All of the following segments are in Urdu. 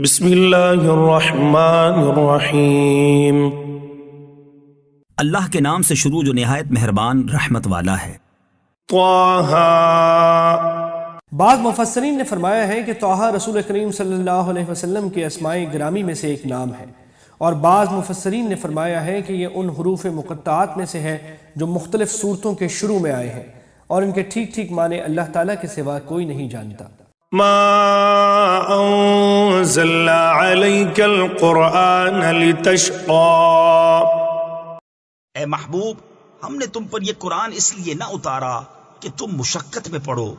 بسم اللہ الرحمن الرحیم۔ اللہ کے نام سے شروع جو نہایت مہربان رحمت والا ہے۔ طٰہٰ۔ بعض مفسرین نے فرمایا ہے کہ طٰہٰ رسول کریم صلی اللہ علیہ وسلم کے اسماء گرامی میں سے ایک نام ہے، اور بعض مفسرین نے فرمایا ہے کہ یہ ان حروف مقطعات میں سے ہے جو مختلف صورتوں کے شروع میں آئے ہیں، اور ان کے ٹھیک ٹھیک معنی اللہ تعالیٰ کے سوا کوئی نہیں جانتا۔ ما انزلنا علیک القرآن لتشقى۔ اے محبوب، ہم نے تم پر یہ قرآن اس لیے نہ اتارا کہ تم مشقت میں پڑو۔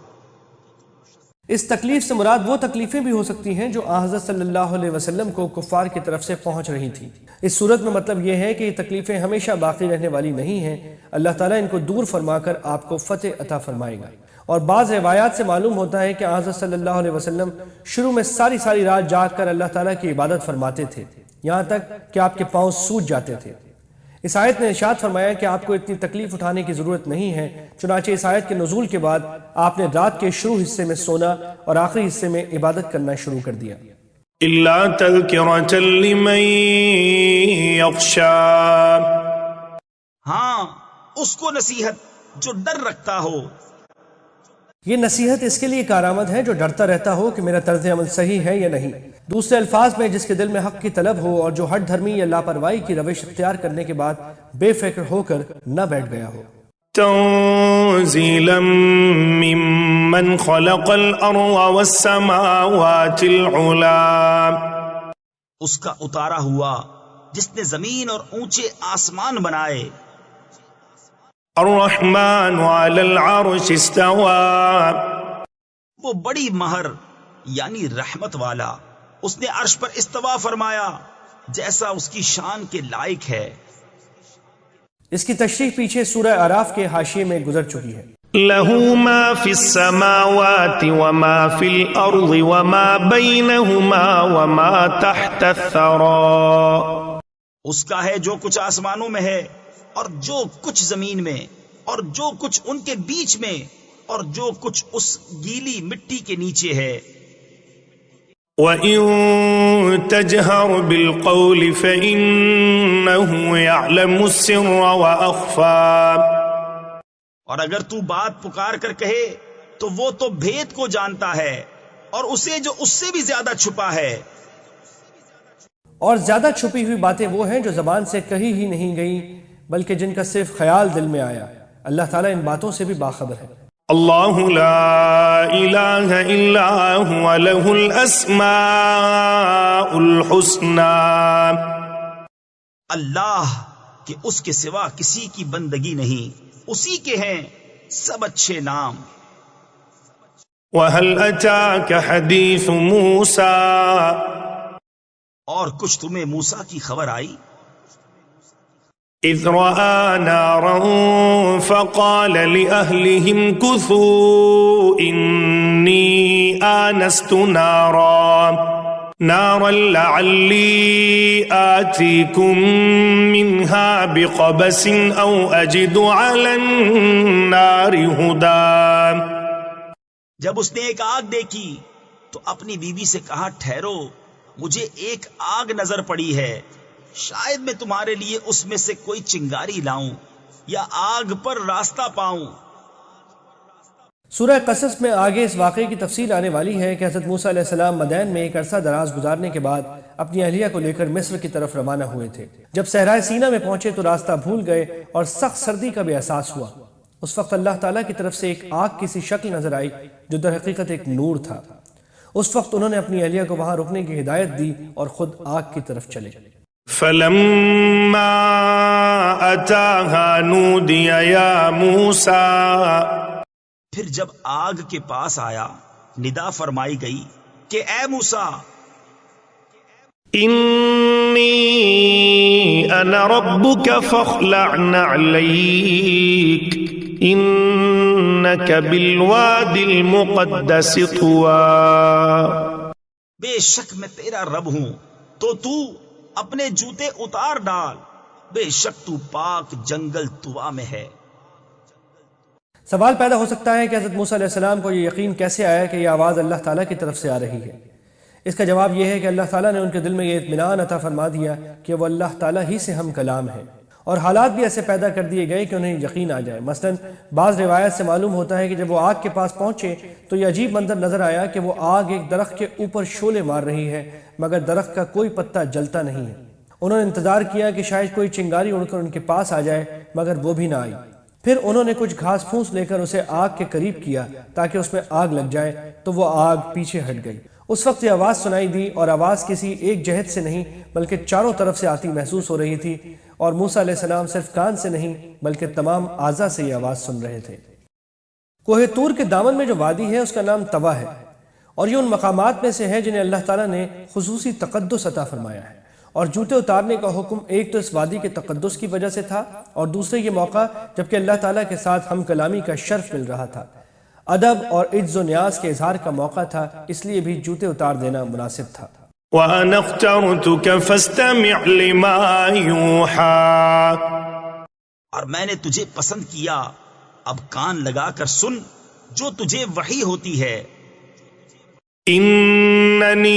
اس تکلیف سے مراد وہ تکلیفیں بھی ہو سکتی ہیں جو حضرت صلی اللہ علیہ وسلم کو کفار کی طرف سے پہنچ رہی تھیں۔ اس صورت میں مطلب یہ ہے کہ یہ تکلیفیں ہمیشہ باقی رہنے والی نہیں ہیں، اللہ تعالیٰ ان کو دور فرما کر آپ کو فتح عطا فرمائے گا۔ اور بعض روایات سے معلوم ہوتا ہے کہ حضرت صلی اللہ علیہ وسلم شروع میں ساری رات جاگ کر اللہ تعالیٰ کی عبادت فرماتے تھے، یہاں تک کہ آپ کے پاؤں سوج جاتے تھے۔ اس آیت نے ارشاد فرمایا کہ آپ کو اتنی تکلیف اٹھانے کی ضرورت نہیں ہے، چنانچہ اس آیت کے نزول کے بعد آپ نے رات کے شروع حصے میں سونا اور آخری حصے میں عبادت کرنا شروع کر دیا۔ الا تذکرۃ لمن یخشی۔ ہاں، اس کو نصیحت جو ڈر رکھتا ہو۔ یہ نصیحت اس کے لیے کارآمد ہے جو ڈرتا رہتا ہو کہ میرا طرز عمل صحیح ہے یا نہیں۔ دوسرے الفاظ میں جس کے دل میں حق کی طلب ہو اور جو ہٹ دھرمی یا لاپرواہی کی روش اختیار کرنے کے بعد بے فکر ہو کر نہ بیٹھ گیا ہو۔ تنزیلا ممن خلق الارض والسماوات العلا۔ اس کا اتارا ہوا جس نے زمین اور اونچے آسمان بنائے۔ الرحمن علی العرش استوى۔ وہ بڑی مہر یعنی رحمت والا، اس نے عرش پر استوا فرمایا جیسا اس کی شان کے لائق ہے۔ اس کی تشریح پیچھے سورہ اعراف کے حاشیے میں گزر چکی ہے۔ له ما في السماوات وما في الأرض وما بينهما وما تحت الثرى۔ اس کا ہے جو کچھ آسمانوں میں ہے اور جو کچھ زمین میں، اور جو کچھ ان کے بیچ میں، اور جو کچھ اس گیلی مٹی کے نیچے ہے۔ وَإِن تَجْهَرْ بِالْقَوْلِ فَإِنَّهُ يَعْلَمُ السِّرَّ وَأَخْفَى۔ اور اگر تو بات پکار کر کہے تو وہ تو بھید کو جانتا ہے، اور اسے جو اس سے بھی زیادہ چھپا ہے۔ اور زیادہ چھپی ہوئی باتیں وہ ہیں جو زبان سے کہی ہی نہیں گئی بلکہ جن کا صرف خیال دل میں آیا۔ اللہ تعالیٰ ان باتوں سے بھی باخبر ہے۔ اللہ لا الہ الا هو له الاسماء الحسنى۔ اللہ کہ اس کے سوا کسی کی بندگی نہیں، اسی کے ہیں سب اچھے نام۔ وَهَلْ أَتَاكَ حَدِيثُ مُوسَى۔ اور کچھ تمہیں موسیٰ کی خبر آئی؟ اذ رأى نارا فقال لأهلهم كثوا إني آنست نارا لعلي آتيكم منها بقبس أو أجد على النار هدى۔ جب اس نے ایک آگ دیکھی تو اپنی بیوی سے کہا، ٹھہرو، مجھے ایک آگ نظر پڑی ہے، شاید میں تمہارے لیے اس میں سے کوئی چنگاری لاؤں یا آگ پر راستہ پاؤں۔ سورہ قصص میں آگے اس واقعے کی تفصیل آنے والی ہے کہ حضرت موسیٰ علیہ السلام مدین میں ایک عرصہ دراز گزارنے کے بعد اپنی اہلیہ کو لے کر مصر کی طرف روانہ ہوئے تھے۔ جب صحرائے سینا میں پہنچے تو راستہ بھول گئے اور سخت سردی کا بھی احساس ہوا۔ اس وقت اللہ تعالیٰ کی طرف سے ایک آگ کی سی شکل نظر آئی جو در حقیقت ایک نور تھا۔ اس وقت انہوں نے اپنی اہلیہ کو وہاں رکنے کی ہدایت دی اور خود آگ کی طرف چلے۔ فَلَمَّا أَتَاهَا نُودِيَ يَا مُوسَى۔ پھر جب آگ کے پاس آیا ندا فرمائی گئی کہ اے موسیٰ، إِنِّي أَنَا رَبُّكَ فَاخْلَعْ نَعْلَيْكَ إِنَّكَ بِالْوَادِ الْمُقَدَّسِ طُوًى۔ بے شک میں تیرا رب ہوں، تو اپنے جوتے اتار ڈال، بے شک تو پاک جنگل طوا میں ہے۔ سوال پیدا ہو سکتا ہے کہ حضرت موسیٰ علیہ السلام کو یہ یقین کیسے آیا کہ یہ آواز اللہ تعالیٰ کی طرف سے آ رہی ہے۔ اس کا جواب یہ ہے کہ اللہ تعالیٰ نے ان کے دل میں یہ اطمینان عطا فرما دیا کہ وہ اللہ تعالیٰ ہی سے ہم کلام ہیں، اور حالات بھی ایسے پیدا کر دیے گئے کہ انہیں یقین آ جائے۔ مثلا بعض روایت سے معلوم ہوتا ہے کہ جب وہ آگ کے پاس پہنچے تو یہ عجیب منظر نظر آیا کہ وہ آگ ایک درخت کے اوپر شعلے مار رہی ہے، مگر درخت کا کوئی پتا جلتا نہیں ہے۔ انہوں نے انتظار کیا کہ شاید کوئی چنگاری اڑ کر ان کے پاس آ جائے، مگر وہ بھی نہ آئی۔ پھر انہوں نے کچھ گھاس پھونس لے کر اسے آگ کے قریب کیا تاکہ اس میں آگ لگ جائے، تو وہ آگ پیچھے ہٹ گئی۔ اس وقت یہ آواز سنائی دی، اور آواز کسی ایک جہت سے نہیں بلکہ چاروں طرف سے آتی محسوس ہو رہی تھی، اور موسیٰ علیہ السلام صرف کان سے نہیں بلکہ تمام اعضاء سے یہ آواز سن رہے تھے۔ کوہ طور کے دامن میں جو وادی ہے اس کا نام طوا ہے، اور یہ ان مقامات میں سے ہے جنہیں اللہ تعالیٰ نے خصوصی تقدس عطا فرمایا ہے۔ اور جوتے اتارنے کا حکم ایک تو اس وادی کے تقدس کی وجہ سے تھا، اور دوسرے یہ موقع جبکہ اللہ تعالیٰ کے ساتھ ہم کلامی کا شرف مل رہا تھا، ادب اور عجز و نیاز کے اظہار کا موقع تھا، اس لیے بھی جوتے اتار دینا مناسب تھا۔ وَأَنَا اخْتَرْتُكَ فَاسْتَمِعْ لِمَا يُوحَىٰ، اور میں نے تجھے پسند کیا، اب کان لگا کر سن جو تجھے وحی ہوتی ہے۔ إنني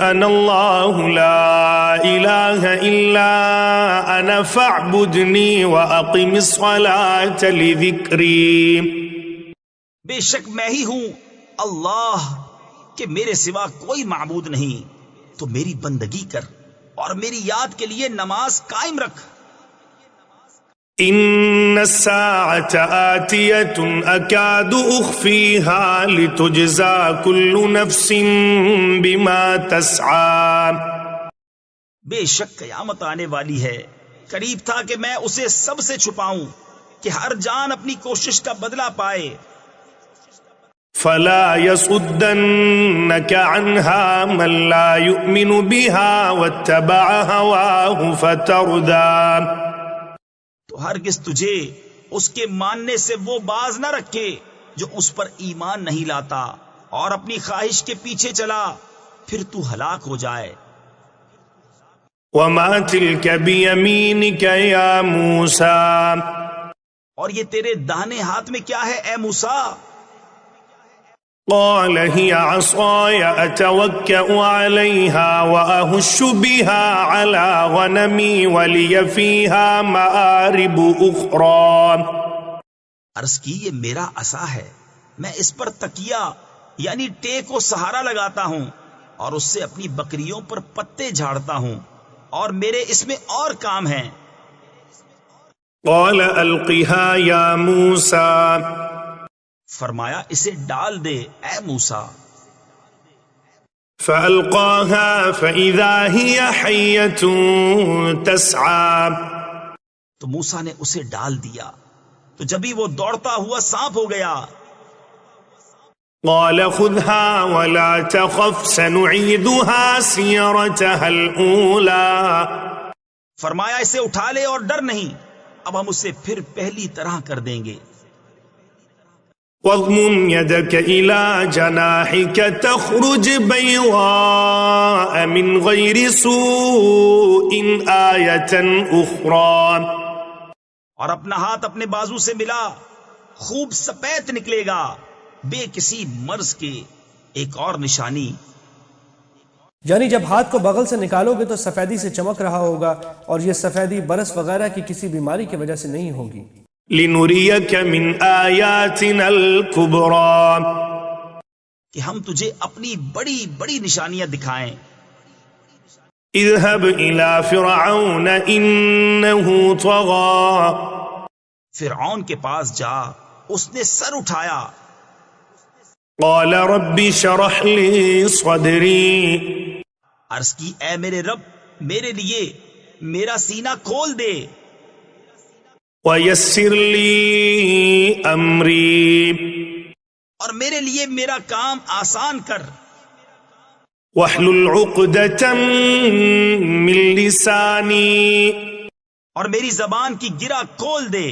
أنا الله لا إله إلا أنا فاعبدني وأقم الصلاة لذكري، بے شک میں ہی ہوں اللہ کہ میرے سوا کوئی معبود نہیں، تو میری بندگی کر اور میری یاد کے لیے نماز قائم رکھ۔ إن الساعة آتية أكاد أخفيها لتجزى كل نفس بما تسعى، بے شک قیامت آنے والی ہے، قریب تھا کہ میں اسے سب سے چھپاؤں کہ ہر جان اپنی کوشش کا بدلہ پائے۔ فلا يصدنك عنها من لا يؤمن بها واتبع هواه فتردى، تو ہرگز تجھے اس کے ماننے سے وہ باز نہ رکھے جو اس پر ایمان نہیں لاتا اور اپنی خواہش کے پیچھے چلا، پھر تو ہلاک ہو جائے۔ وما تلك بيمينك يا موسى، اور یہ تیرے داہنے ہاتھ میں کیا ہے اے موسیٰ؟ قال هي عصاي أتوكأ عليها وأهش بها على غنمي ولي فيها مآرب أخرى، عرض کی یہ میرا عصا ہے، میں اس پر تکیہ یعنی ٹیک و سہارا لگاتا ہوں اور اس سے اپنی بکریوں پر پتے جھاڑتا ہوں، اور میرے اس میں اور کام ہیں۔ قال ألقها يا موسى، فرمایا اسے ڈال دے اے موسیٰ۔ فألقاها فإذا هي حية تسعى، تو موسیٰ نے اسے ڈال دیا تو جبھی وہ دوڑتا ہوا سانپ ہو گیا۔ قال خذها ولا تخف سنعيدها سيرتها الأولى، فرمایا اسے اٹھا لے اور ڈر نہیں، اب ہم اسے پھر پہلی طرح کر دیں گے۔ واضمم يدك إلى جناحك تخرج بيضاء من غير سوء آية أخرى، اور اپنا ہاتھ اپنے بازو سے ملا، خوب سفید نکلے گا بے کسی مرض کے، ایک اور نشانی۔ یعنی جب ہاتھ کو بغل سے نکالو گے تو سفیدی سے چمک رہا ہوگا، اور یہ سفیدی برس وغیرہ کی کسی بیماری کی وجہ سے نہیں ہوگی۔ لنريك من آياتنا الكبرى، کہ ہم تجھے اپنی بڑی بڑی نشانیاں دکھائیں۔ اذهب إلى فرعون إنه طغى، فرعون کے پاس جا، اس نے سر اٹھایا۔ قال رب اشرح لي صدري، عرض کی اے میرے رب میرے لیے میرا سینہ کھول دے، ويسر لي أمري، اور میرے لیے میرا کام آسان کر۔ واحلل عقدة من لساني، اور میری زبان کی گرہ کھول دے۔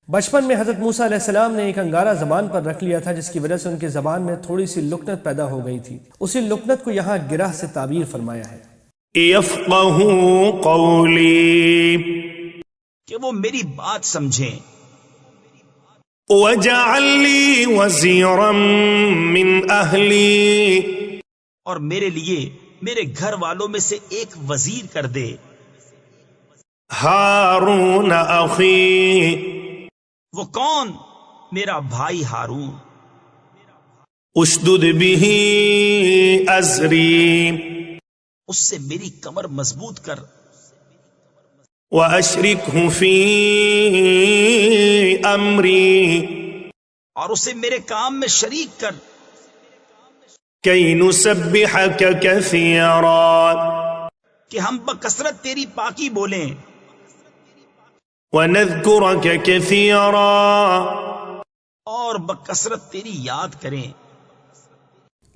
بچپن میں حضرت موسیٰ علیہ السلام نے ایک انگارہ زبان پر رکھ لیا تھا، جس کی وجہ سے ان کی زبان میں تھوڑی سی لکنت پیدا ہو گئی تھی، اسی لکنت کو یہاں گرہ سے تعبیر فرمایا ہے۔ يفقهوا قولي، کہ وہ میری بات سمجھیں۔ واجعل لي وزيرا من أهلي اور میرے لیے میرے گھر والوں میں سے ایک وزیر کر دے. هارون أخي وہ کون؟ میرا بھائی ہارون. اشدد به أزري اس سے میری کمر مضبوط کر. وأشركه في أمري اور اسے میرے کام میں شریک کر. كي نسبحك كثيرا کہ ہم بکثرت تیری پاکی بولیں. ونذكرك كثيرا اور بکثرت تیری یاد کریں.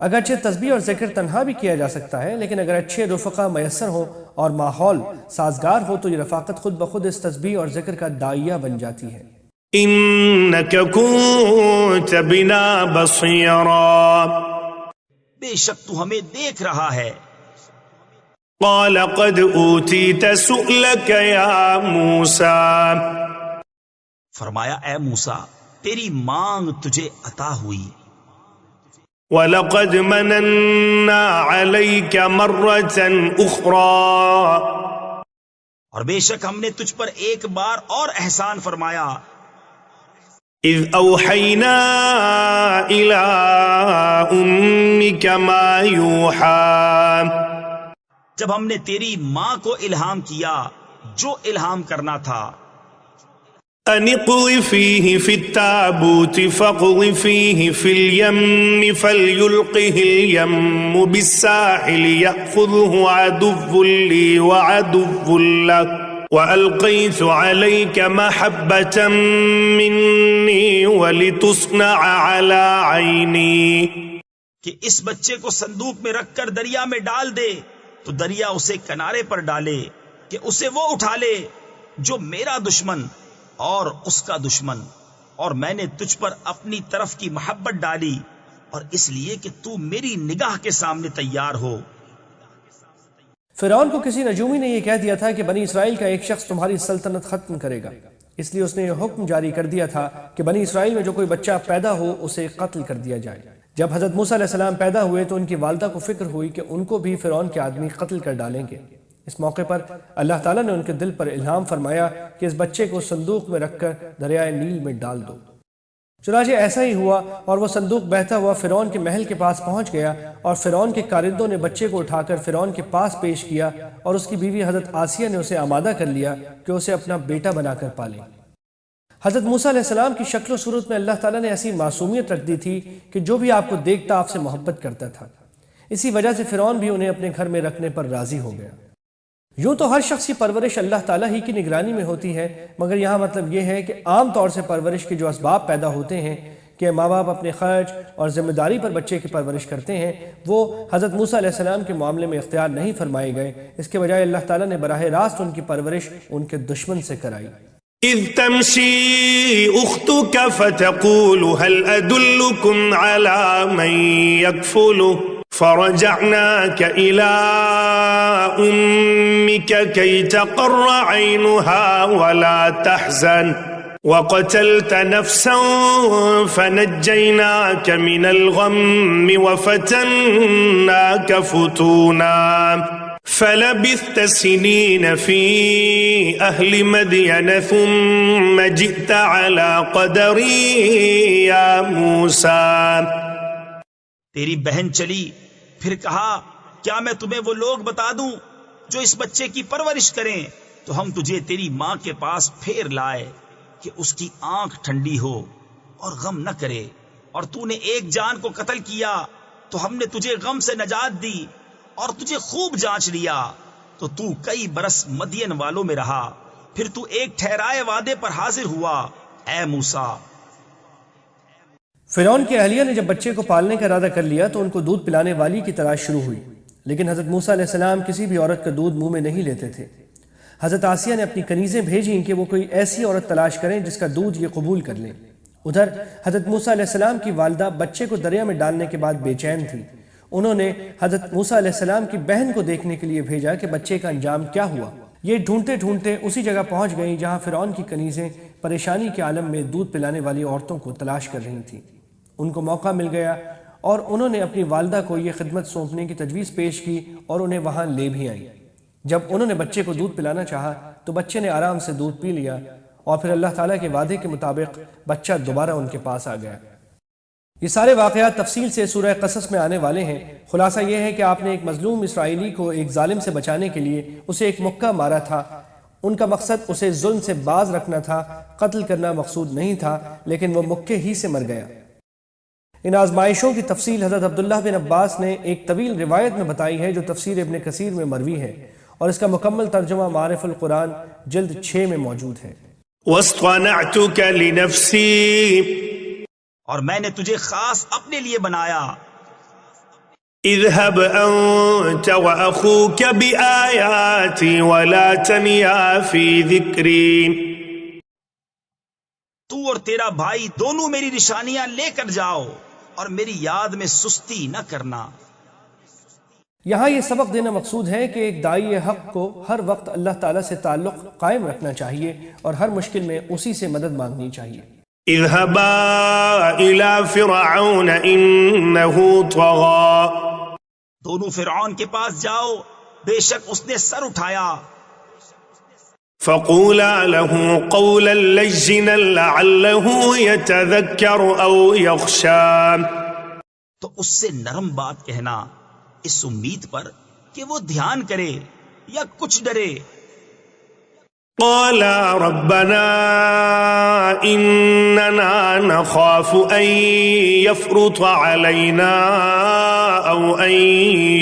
اگرچہ تسبیح اور ذکر تنہا بھی کیا جا سکتا ہے، لیکن اگر اچھے رفقا میسر ہوں اور ماحول سازگار ہو تو یہ رفاقت خود بخود اس تسبیح اور ذکر کا داعیہ بن جاتی ہے. إنك كنت بنا بصيرا بے شک تو ہمیں دیکھ رہا ہے. قال قد أوتيت سؤلك يا موسى فرمایا اے موسیٰ تیری مانگ تجھے عطا ہوئی. وَلَقَدْ مَنَنَّا عَلَيْكَ مَرَّةً أُخْرَى اور بے شک ہم نے تجھ پر ایک بار اور احسان فرمایا. إِذْ أَوْحَيْنَا إِلَىٰ أُمِّكَ مَا يُوحَىٰ جب ہم نے تیری ماں کو الہام کیا جو الہام کرنا تھا. أن اقذفيه في التابوت فاقذفيه في اليم فليلقه اليم بالساحل يأخذه عدو لي وعدو له وألقيت عليك محبة مني ولتصنع على عيني کہ اس بچے کو صندوق میں رکھ کر دریا میں ڈال دے تو دریا اسے کنارے پر ڈالے کہ اسے وہ اٹھا لے جو میرا دشمن اور اس کا دشمن. اور میں نے تجھ پر اپنی طرف کی محبت ڈالی اور اس لیے کہ تو میری نگاہ کے سامنے تیار ہو. فرعون کو کسی نجومی نے یہ کہہ دیا تھا کہ بنی اسرائیل کا ایک شخص تمہاری سلطنت ختم کرے گا، اس لیے اس نے یہ حکم جاری کر دیا تھا کہ بنی اسرائیل میں جو کوئی بچہ پیدا ہو اسے قتل کر دیا جائے. جب حضرت موسیٰ علیہ السلام پیدا ہوئے تو ان کی والدہ کو فکر ہوئی کہ ان کو بھی فرعون کے آدمی قتل کر ڈالیں گے. اس موقع پر اللہ تعالیٰ نے ان کے دل پر الہام فرمایا کہ اس بچے کو صندوق میں رکھ کر دریائے نیل میں ڈال دو. چنانچہ ایسا ہی ہوا اور وہ صندوق بہتا ہوا فرعون کے محل کے پاس پہنچ گیا اور فرعون کے کارندوں نے بچے کو اٹھا کر فرعون کے پاس پیش کیا اور اس کی بیوی حضرت آسیہ نے اسے آمادہ کر لیا کہ اسے اپنا بیٹا بنا کر پالے. حضرت موسیٰ علیہ السلام کی شکل و صورت میں اللہ تعالیٰ نے ایسی معصومیت رکھ دی تھی کہ جو بھی آپ کو دیکھتا آپ سے محبت کرتا تھا. اسی وجہ سے فرعون بھی انہیں اپنے گھر میں رکھنے پر راضی ہو گیا. یوں تو ہر شخص کی پرورش اللہ تعالیٰ ہی کی نگرانی میں ہوتی ہے، مگر یہاں مطلب یہ ہے کہ عام طور سے پرورش کے جو اسباب پیدا ہوتے ہیں کہ ماں باپ اپنے خرچ اور ذمہ داری پر بچے کی پرورش کرتے ہیں، وہ حضرت موسیٰ علیہ السلام کے معاملے میں اختیار نہیں فرمائے گئے. اس کے بجائے اللہ تعالیٰ نے براہ راست ان کی پرورش ان کے دشمن سے کرائی. إذ تمشي أختك فتقول هل أدلكم على من يكفله فرجعناك إلى أمك كي تقر عينها ولا تحزن وقتلت نفسا فنجيناك من الغم وفتناك فتونا فلبثت سنين في أهل مدين ثم جئت على قدري يا موسى. تیری بہن چلی پھر کہا کیا میں تمہیں وہ لوگ بتا دوں جو اس بچے کی پرورش کریں؟ تو ہم تجھے تیری ماں کے پاس پھیر لائے کہ اس کی آنکھ ٹھنڈی ہو اور غم نہ کرے. اور تو نے ایک جان کو قتل کیا تو ہم نے تجھے غم سے نجات دی اور تجھے خوب جانچ لیا. تو کئی برس مدین والوں میں رہا، پھر تو ایک ٹھہرائے وعدے پر حاضر ہوا اے موسیٰ. فرعون کی اہلیہ نے جب بچے کو پالنے کا ارادہ کر لیا تو ان کو دودھ پلانے والی کی تلاش شروع ہوئی، لیکن حضرت موسیٰ علیہ السلام کسی بھی عورت کا دودھ منہ میں نہیں لیتے تھے. حضرت آسیہ نے اپنی کنیزیں بھیجیں کہ وہ کوئی ایسی عورت تلاش کریں جس کا دودھ یہ قبول کر لیں. ادھر حضرت موسیٰ علیہ السلام کی والدہ بچے کو دریا میں ڈالنے کے بعد بے چین تھی. انہوں نے حضرت موسیٰ علیہ السلام کی بہن کو دیکھنے کے لیے بھیجا کہ بچے کا انجام کیا ہوا. یہ ڈھونڈتے ڈھونڈتے اسی جگہ پہنچ گئیں جہاں فرعون کی کنیزیں پریشانی کے عالم میں دودھ پلانے والی عورتوں کو تلاش کر رہی تھیں۔ ان کو موقع مل گیا اور انہوں نے اپنی والدہ کو یہ خدمت سونپنے کی تجویز پیش کی اور انہیں وہاں لے بھی آئیں۔ جب انہوں نے بچے کو دودھ پلانا چاہا تو بچے نے آرام سے دودھ پی لیا اور پھر اللہ تعالیٰ کے وعدے کے مطابق بچہ دوبارہ ان کے پاس آ گیا۔ یہ سارے واقعات تفصیل سے سورہ قصص میں آنے والے ہیں۔ خلاصہ یہ ہے کہ آپ نے ایک مظلوم اسرائیلی کو ایک ظالم سے بچانے کے لیے اسے ایک مکہ مارا تھا۔ ان کا مقصد اسے ظلم سے باز رکھنا تھا، قتل کرنا مقصود نہیں تھا، لیکن وہ مکے ہی سے مر گیا۔ ان آزمائشوں کی تفصیل حضرت عبداللہ بن عباس نے ایک طویل روایت میں بتائی ہے جو تفسیر ابن کثیر میں مروی ہے، اور اس کا مکمل ترجمہ معارف القرآن جلد 6 میں موجود ہے۔ وَاصْطَنَعْتُكَ لِنَفْسِي، اور میں نے تجھے خاص اپنے لیے بنایا۔ اذهب أنت وأخوك بآياتي ولا تنيا في ذكري، تو اور تیرا بھائی دونوں میری نشانیاں لے کر جاؤ اور میری یاد میں سستی نہ کرنا۔ یہاں یہ سبق دینا مقصود ہے کہ ایک داعی حق کو ہر وقت اللہ تعالیٰ سے تعلق قائم رکھنا چاہیے اور ہر مشکل میں اسی سے مدد مانگنی چاہیے۔ اذهبا إلى فرعون إنه طغى، دونوں فرعون کے پاس جاؤ، بے شک اس نے سر اٹھایا۔ فقولا له قولا لجنا لعله يتذكر أو يخشى، تو اس سے نرم بات کہنا اس امید پر کہ وہ دھیان کرے یا کچھ ڈرے۔ قال ربنا إننا نخاف أن يفرط علينا أو أن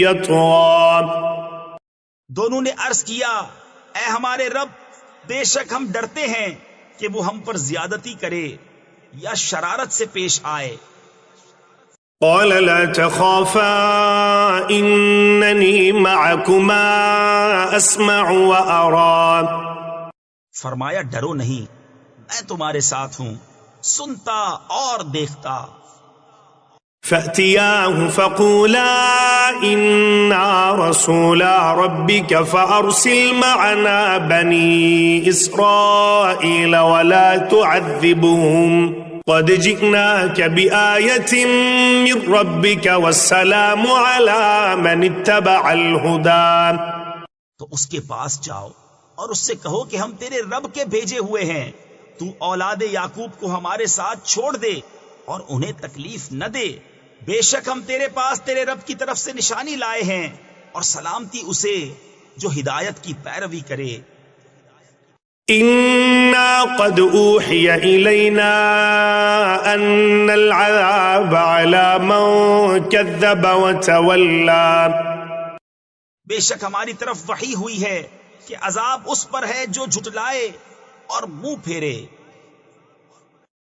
يطغى، دونوں نے عرض کیا اے ہمارے رب، بے شک ہم ڈرتے ہیں کہ وہ ہم پر زیادتی کرے یا شرارت سے پیش آئے۔ قال لا تخافا إنني معكما أسمع وأرى، فرمایا ڈرو نہیں، میں تمہارے ساتھ ہوں، سنتا اور دیکھتا۔ فأتياه فقولا إنا رسولا ربك فأرسل معنا بني إسرائيل ولا تعذبهم قد جئناك بآية من ربك والسلام على من اتبع الهدى، تو اس کے پاس جاؤ اور اس سے کہو کہ ہم تیرے رب کے بھیجے ہوئے ہیں، تو اولاد یعقوب کو ہمارے ساتھ چھوڑ دے اور انہیں تکلیف نہ دے، بے شک ہم تیرے پاس تیرے رب کی طرف سے نشانی لائے ہیں، اور سلامتی اسے جو ہدایت کی پیروی کرے۔ إنا قد أوحي إلينا أن العذاب على من كذب وتولى، بے شک ہماری طرف وحی ہوئی ہے کہ عذاب اس پر ہے جو جھٹلائے اور منہ پھیرے۔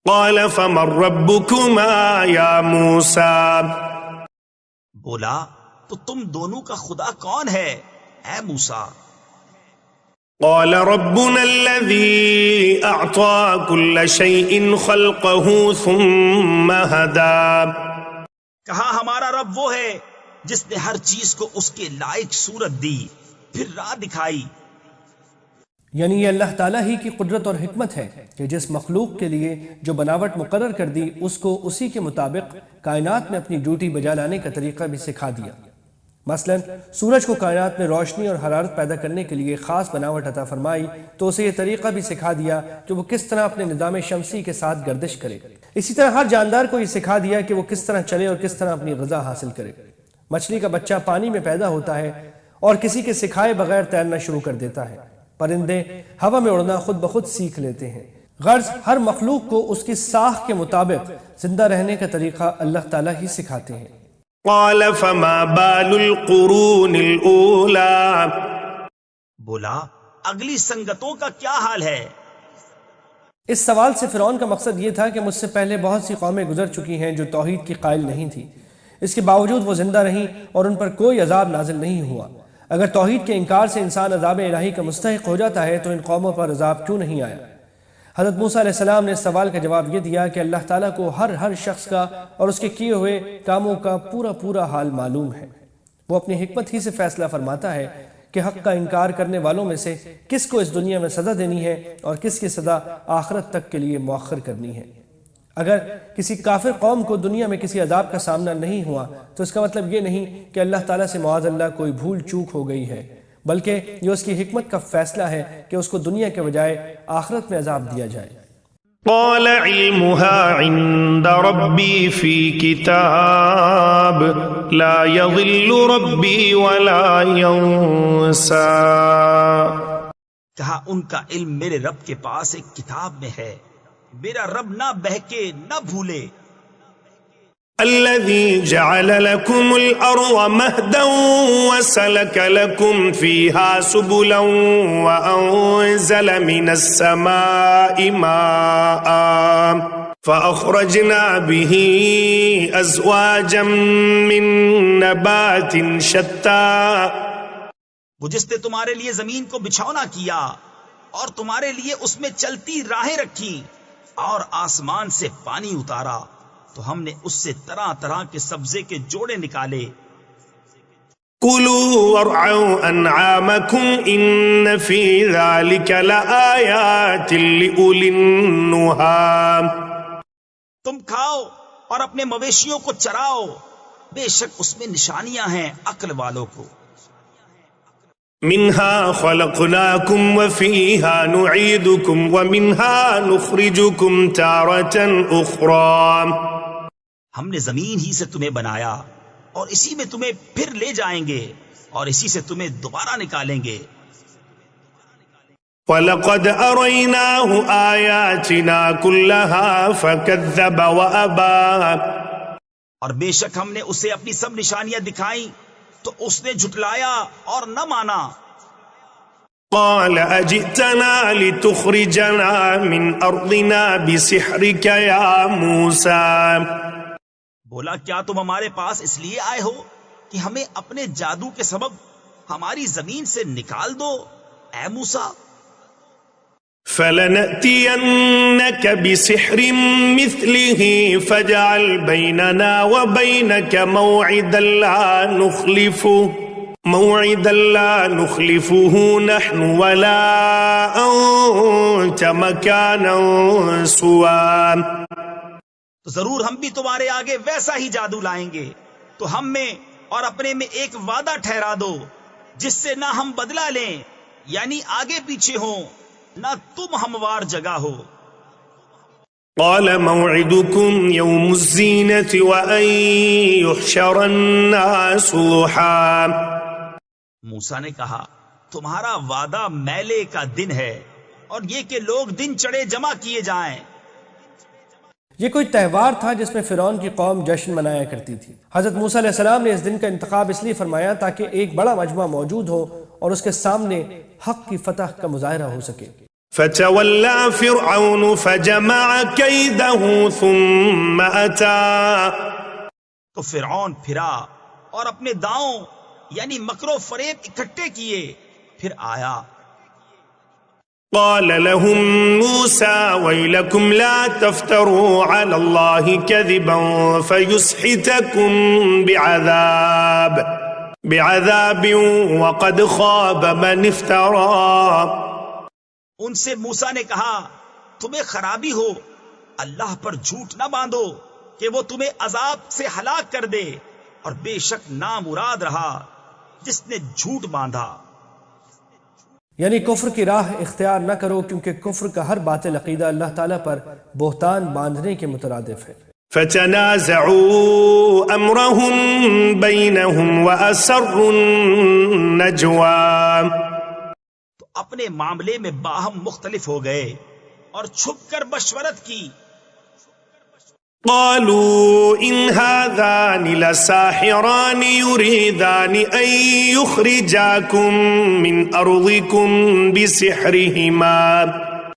قال فمن ربكما يا موسى، بولا تو تم دونوں کا خدا کون ہے اے موسیٰ؟ قال ربنا الذي أعطى كل شيء خلقه ثم هدى، کہا ہمارا رب وہ ہے جس نے ہر چیز کو اس کے لائق صورت دی پھر راہ دکھائی۔ یعنی یہ اللہ تعالیٰ ہی کی قدرت اور حکمت ہے کہ جس مخلوق کے لیے جو بناوٹ مقرر کر دی اس کو اسی کے مطابق کائنات میں اپنی ڈیوٹی بجا لانے کا طریقہ بھی سکھا دیا۔ مثلا سورج کو کائنات میں روشنی اور حرارت پیدا کرنے کے لیے خاص بناوٹ عطا فرمائی تو اسے یہ طریقہ بھی سکھا دیا کہ وہ کس طرح اپنے نظام شمسی کے ساتھ گردش کرے۔ اسی طرح ہر جاندار کو یہ سکھا دیا کہ وہ کس طرح چلے اور کس طرح اپنی غذا حاصل کرے۔ مچھلی کا بچہ پانی میں پیدا ہوتا ہے اور کسی کے سکھائے بغیر تیرنا شروع کر دیتا ہے۔ پرندے ہوا میں اڑنا خود بخود سیکھ لیتے ہیں۔ غرض ہر مخلوق کو اس کی ساخت کے مطابق زندہ رہنے کا طریقہ اللہ تعالیٰ ہی سکھاتے ہیں۔ قال فما بال القرون الأولى، بولا اگلی سنگتوں کا کیا حال ہے؟ اس سوال سے فرعون کا مقصد یہ تھا کہ مجھ سے پہلے بہت سی قومیں گزر چکی ہیں جو توحید کی قائل نہیں تھی، اس کے باوجود وہ زندہ رہیں اور ان پر کوئی عذاب نازل نہیں ہوا۔ اگر توحید کے انکار سے انسان عذاب الہی کا مستحق ہو جاتا ہے تو ان قوموں پر عذاب کیوں نہیں آیا؟ حضرت موسیٰ علیہ السلام نے اس سوال کا جواب یہ دیا کہ اللہ تعالیٰ کو ہر شخص کا اور اس کے کیے ہوئے کاموں کا پورا حال معلوم ہے۔ وہ اپنی حکمت ہی سے فیصلہ فرماتا ہے کہ حق کا انکار کرنے والوں میں سے کس کو اس دنیا میں سزا دینی ہے اور کس کی سزا آخرت تک کے لیے مؤخر کرنی ہے۔ اگر کسی کافر قوم کو دنیا میں کسی عذاب کا سامنا نہیں ہوا تو اس کا مطلب یہ نہیں کہ اللہ تعالیٰ سے معاذ اللہ کوئی بھول چوک ہو گئی ہے، بلکہ یہ اس کی حکمت کا فیصلہ ہے کہ اس کو دنیا کے بجائے آخرت میں عذاب دیا جائے۔ قال علمها عند ربي في كتاب لا يضل ربي ولا ينسى۔ کہا ان کا علم میرے رب کے پاس ایک کتاب میں ہے، میرا رب نہ بہکے نہ بھولے۔ الذي جعل لكم الأرض مهدا وسلك لكم فيها سبلا وأنزل من السماء ماء فأخرجنا به أزواجا من نبات شتى۔ وہ جس نے تمہارے لیے زمین کو بچھونا کیا اور تمہارے لیے اس میں چلتی راہیں رکھی اور آسمان سے پانی اتارا تو ہم نے اس سے طرح طرح کے سبزے کے جوڑے نکالے۔ كلوا وارعوا أنعامكم إن في ذلك لآيات لأولي النهى۔ تم کھاؤ اور اپنے مویشیوں کو چراؤ، بے شک اس میں نشانیاں ہیں عقل والوں کو۔ منها خلقناكم وفيها نعيدكم ومنها نخرجكم تارة أخرى۔ ہم نے زمین ہی سے تمہیں بنایا اور اسی میں تمہیں پھر لے جائیں گے اور اسی سے تمہیں دوبارہ نکالیں گے۔ وَلَقَدْ أَرَيْنَاهُ آيَاتِنَا كُلَّهَا فَكَذَّبَ وَأَبَى۔ اور بے شک ہم نے اسے اپنی سب نشانیاں دکھائیں تو اس نے جھٹلایا اور نہ مانا۔ قَالَ أَجِئْتَنَا لِتُخْرِجَنَا مِنْ أَرْضِنَا بِسِحْرِكَ يَا مُوسَى۔ بولا کیا تم ہمارے پاس اس لیے آئے ہو کہ ہمیں اپنے جادو کے سبب ہماری زمین سے نکال دو اے موسیٰ؟ فَلَنَأْتِيَنَّكَ بِسِحْرٍ مِثْلِهِ فَاجْعَلْ بَيْنَنَا وَبَيْنَكَ موعدا لا نخلفه نحن ولا أنت مكانا سوى۔ تو ضرور ہم بھی تمہارے آگے ویسا ہی جادو لائیں گے، تو ہم میں اور اپنے میں ایک وعدہ ٹھہرا دو جس سے نہ ہم بدلہ لیں، یعنی آگے پیچھے ہوں، نہ تم ہموار جگہ ہو۔ قال موعدكم يوم الزينة وأن يحشر الناس ضحى۔ موسیٰ نے کہا تمہارا وعدہ میلے کا دن ہے اور یہ کہ لوگ دن چڑھے جمع کیے جائیں۔ یہ کوئی تہوار تھا جس میں فرعون کی قوم جشن منایا کرتی تھی۔ حضرت موسیٰ علیہ السلام نے اس دن کا انتخاب اس لیے فرمایا تاکہ ایک بڑا مجمع موجود ہو اور اس کے سامنے حق کی فتح کا مظاہرہ ہو سکے۔ فتولى فرعون فجمع كيده ثم أتى۔ تو فرعون پھرا اور اپنے داؤں یعنی مکر و فریب اکٹھے کیے، پھر آیا۔ قال لهم موسى ويلكم لا تفتروا على الله كذبا فيسحتكم بعذاب وقد خاب من افترى۔ ان سے موسیٰ نے کہا تمہیں خرابی ہو، اللہ پر جھوٹ نہ باندھو کہ وہ تمہیں عذاب سے ہلاک کر دے، اور بے شک نامراد رہا جس نے جھوٹ باندھا۔ یعنی کفر کی راہ اختیار نہ کرو، کیونکہ کفر کا ہر باطل عقیدہ اللہ تعالیٰ پر بہتان باندھنے کے مترادف ہے۔ فتنازعوا امرهم بينهم واسروا النجوى۔ تو اپنے معاملے میں باہم مختلف ہو گئے اور چھپ کر مشورت کی۔ قالوا إن هذان لساحران يريدان أن يخرجاكم من أرضكم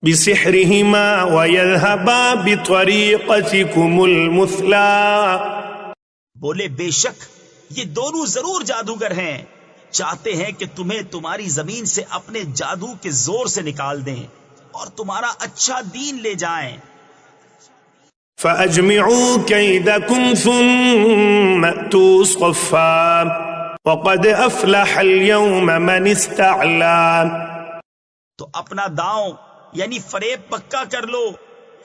بسحرهما ويذهبا بطريقتكم المثلى۔ بولے بے شک یہ دونوں ضرور جادوگر ہیں، چاہتے ہیں کہ تمہیں تمہاری زمین سے اپنے جادو کے زور سے نکال دیں اور تمہارا اچھا دین لے جائیں۔ فأجمعوا كيدكم ثم أتوا صفا وقد أفلح اليوم من استعلى. تو اپنا داؤں یعنی فریب پکا کر لو،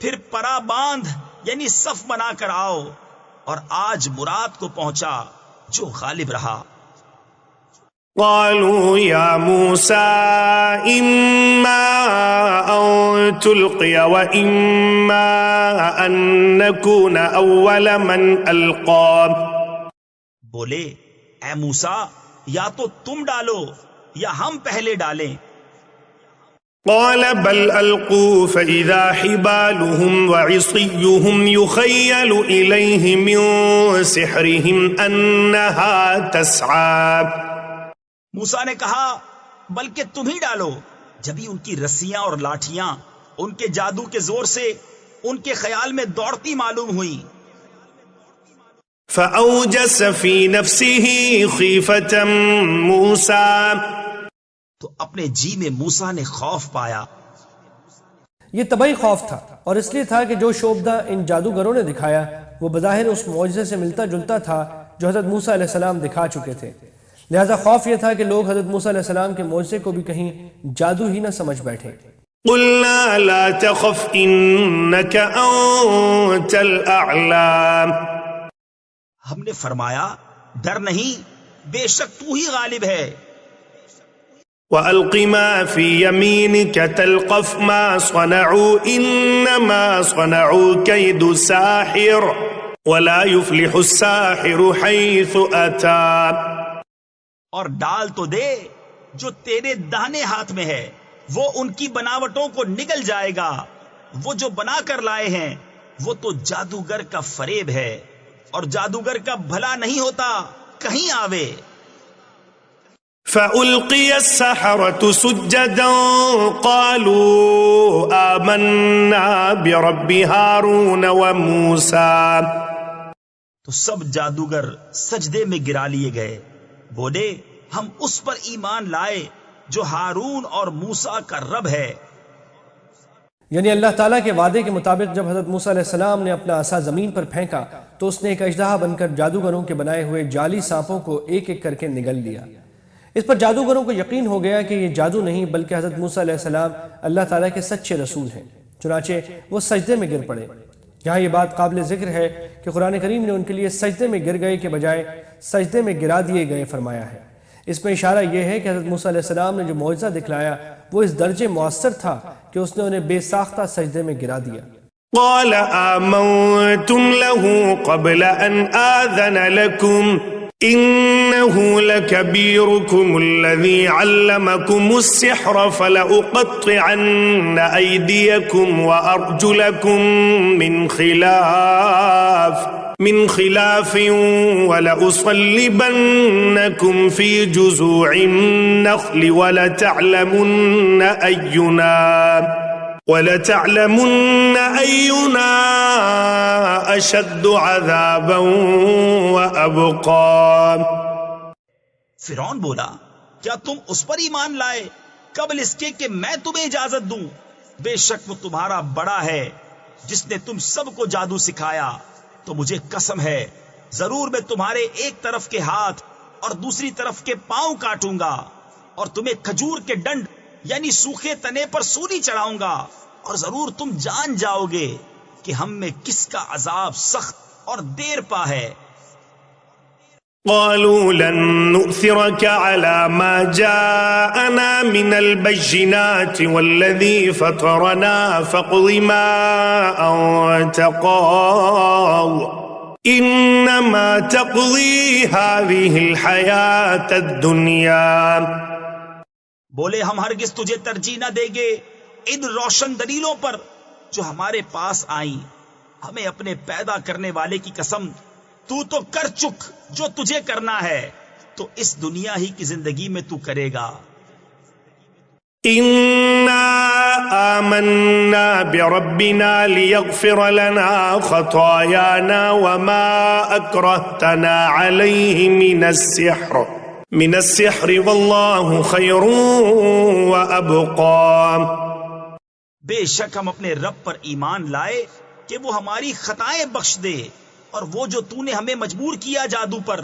پھر پرا باندھ یعنی صف بنا کر آؤ، اور آج مراد کو پہنچا جو غالب رہا. قالوا يا موسى إما أن تلقي وإما أن نكون أول من ألقى. بولے اے موسیٰ، یا تو تم ڈالو یا ہم پہلے ڈالیں. قال بل ألقوا فإذا حبالهم وعصيهم يخيل إليه من سحرهم أنها تسعى. موسیٰ نے کہا بلکہ تم ہی ڈالو. جبھی ان کی رسیاں اور لاٹھیاں ان کے جادو کے زور سے ان کے خیال میں دوڑتی معلوم ہوئی. فأوجس في نفسه خيفة موسى. تو اپنے جی میں موسیٰ نے خوف پایا. یہ طبعی خوف تھا، اور اس لیے تھا کہ جو شعبدہ ان جادوگروں نے دکھایا وہ بظاہر اس معجزے سے ملتا جلتا تھا جو حضرت موسیٰ علیہ السلام دکھا چکے تھے. لہذا خوف یہ تھا کہ لوگ حضرت موسیٰ علیہ السلام کے معجزے کو بھی کہیں جادو ہی نہ سمجھ بیٹھے. قلنا لا تخف انك انت الاعلى. ہم نے فرمایا ڈر نہیں، بے شک تو ہی غالب ہے. وألق ما في يمينك تلقف ما صنعوا إنما صنعوا كيد ساحر ولا يفلح الساحر حيث أتى. اور ڈال تو دے جو تیرے داہنے ہاتھ میں ہے، وہ ان کی بناوٹوں کو نگل جائے گا. وہ جو بنا کر لائے ہیں وہ تو جادوگر کا فریب ہے، اور جادوگر کا بھلا نہیں ہوتا کہیں آوے. فألقي السحرة سجدا قالوا آمنا برب هارون وموسى. تو سب جادوگر سجدے میں گرا لیے گئے، بولے ہم اس پر ایمان لائے جو ہارون اور موسیٰ کا رب ہے. یعنی اللہ تعالیٰ کے وعدے کے مطابق جب حضرت موسیٰ علیہ السلام نے اپنا عصا زمین پر پھینکا تو اس نے ایک اژدہا بن کر جادوگروں کے بنائے ہوئے جعلی سانپوں کو ایک ایک کر کے نگل لیا. اس پر جادوگروں کو یقین ہو گیا کہ یہ جادو نہیں بلکہ حضرت موسیٰ علیہ السلام اللہ تعالیٰ کے سچے رسول ہیں. چنانچہ وہ سجدے میں گر پڑے. یہاں یہ بات قابل ذکر ہے کہ قرآن کریم نے ان کے لیے سجدے میں گر گئے کے بجائے سجدے میں گرا دیے گئے فرمایا ہے. اس میں اشارہ یہ ہے کہ حضرت موسیٰ علیہ السلام نے جو معجزہ دکھلایا وہ اس درجے مؤثر تھا کہ اس نے انہیں بے ساختہ سجدے میں گرا دیا. قال آمنتم له قبل أن آذن لكم إنه لكبيركم الذي علمكم السحر فلأقطعن أيديكم وأرجلكم من خلاف ولأصلبنكم في جذوع النخل ولتعلمن أينا أشد عذابا وأبقى. فرعون بولا کیا تم اس پر ایمان لائے قبل اس کے کہ میں تمہیں اجازت دوں؟ بے شک وہ تمہارا بڑا ہے جس نے تم سب کو جادو سکھایا. تو مجھے قسم ہے ضرور میں تمہارے ایک طرف کے ہاتھ اور دوسری طرف کے پاؤں کاٹوں گا، اور تمہیں کھجور کے ڈنڈ یعنی سوکھے تنے پر سولی چڑھاؤں گا، اور ضرور تم جان جاؤ گے کہ ہم میں کس کا عذاب سخت اور دیر پا ہے. قالوا لن نؤثرك على ما جاءنا من البينات والذي فطرنا فاقض ما أنت قاض إنما تقضي هذه الحياة الدنيا. بولے ہم ہرگز تجھے ترجیح نہ دیں گے ان روشن دلیلوں پر جو ہمارے پاس آئیں. ہمیں اپنے پیدا کرنے والے کی قسم تو کر چک جو تجھے کرنا ہے، تو اس دنیا ہی کی زندگی میں تو کرے گا. إنا آمنا بربنا ليغفر لنا خطايانا وما أكرهتنا عليه من السحر والله خير وأبقى. بے شک ہم اپنے رب پر ایمان لائے کہ وہ ہماری خطائیں بخش دے، اور وہ جو تو نے ہمیں مجبور کیا جادو پر،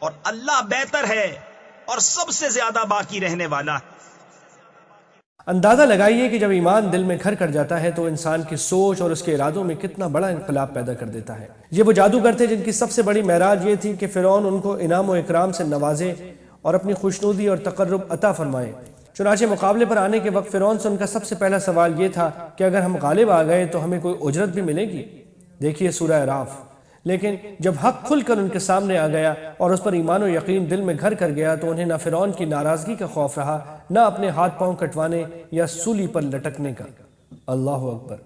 اور اللہ بہتر ہے اور سب سے زیادہ باقی رہنے والا ہے۔ اندازہ لگائیے کہ جب ایمان دل میں گھر کر جاتا ہے تو انسان کی سوچ اور اس کے ارادوں میں کتنا بڑا انقلاب پیدا کر دیتا ہے۔ یہ وہ جادوگر تھے جن کی سب سے بڑی معراج یہ تھی کہ فرعون ان کو انعام و اکرام سے نوازے اور اپنی خوشنودی اور تقرب عطا فرمائے۔ چنانچہ مقابلے پر آنے کے وقت فرعون سے ان کا سب سے پہلا سوال یہ تھا کہ اگر ہم غالب آ گئے تو ہمیں کوئی اجرت بھی ملے گی۔ دیکھیے سورہ اعراف۔ لیکن جب حق کھل کر ان کے سامنے آ گیا اور اس پر ایمان و یقین دل میں گھر کر گیا تو انہیں نہ فرعون کی ناراضگی کا خوف رہا، نہ اپنے ہاتھ پاؤں کٹوانے یا سولی پر لٹکنے کا۔ اللہ اکبر۔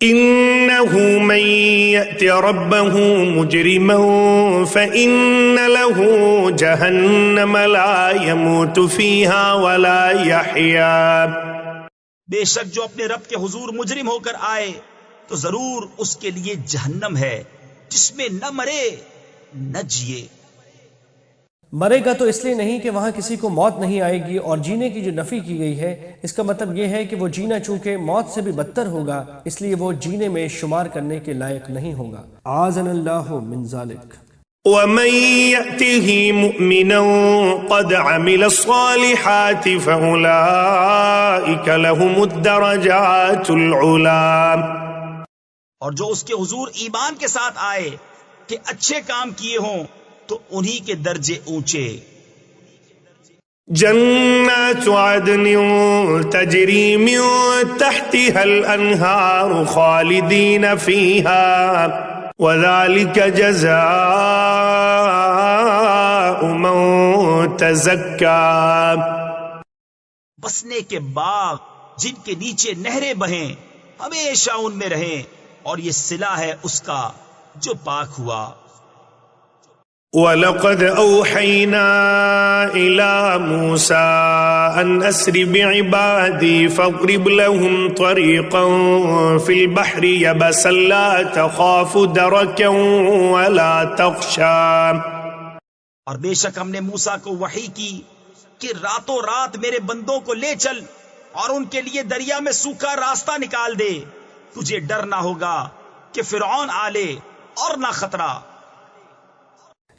إنه من يأت ربه مجرما فإن له جهنم لا يموت فيها ولا يحيا۔ بے شک جو اپنے رب کے حضور مجرم ہو کر آئے تو ضرور اس کے لیے جہنم ہے جس میں نہ مرے نہ جیے۔ مرے گا تو اس لیے نہیں کہ وہاں کسی کو موت نہیں آئے گی، اور جینے کی جو نفی کی گئی ہے اس کا مطلب یہ ہے کہ وہ جینا چونکہ موت سے بھی بدتر ہوگا اس لیے وہ جینے میں شمار کرنے کے لائق نہیں ہوگا۔ اعاذنا اللہ من ذالک۔ ومن يأته مؤمنا قد عمل الصالحات فأولئك لهم الدرجات العلى۔ اور جو اس کے حضور ایمان کے ساتھ آئے کہ اچھے کام کیے ہوں تو انہی کے درجے اونچے۔ جنات عدن تجری من تحتها الانہار خالدین فیہا وذلک جزاء من تزکا۔ بسنے کے باغ جن کے نیچے نہریں بہیں، ہمیشہ ان میں رہیں، اور یہ صلہ ہے اس کا جو پاک ہوا۔ وَلَقَدْ أَوْحَيْنَا إِلَى مُوسَىٰ أَنْ أَسْرِ بِعِبَادِي فَاضْرِبْ لَهُمْ طَرِيقًا فِي الْبَحْرِ يَبَسًا لَا تَخَافُ دَرَكًا وَلَا تَخْشَىٰ۔ اور بے شک ہم نے موسیٰ کو وحی کی کہ راتوں رات میرے بندوں کو لے چل اور ان کے لیے دریا میں سوکھا راستہ نکال دے، تجھے ڈر نہ ہوگا کہ فرعون آ لے اور نہ خطرہ۔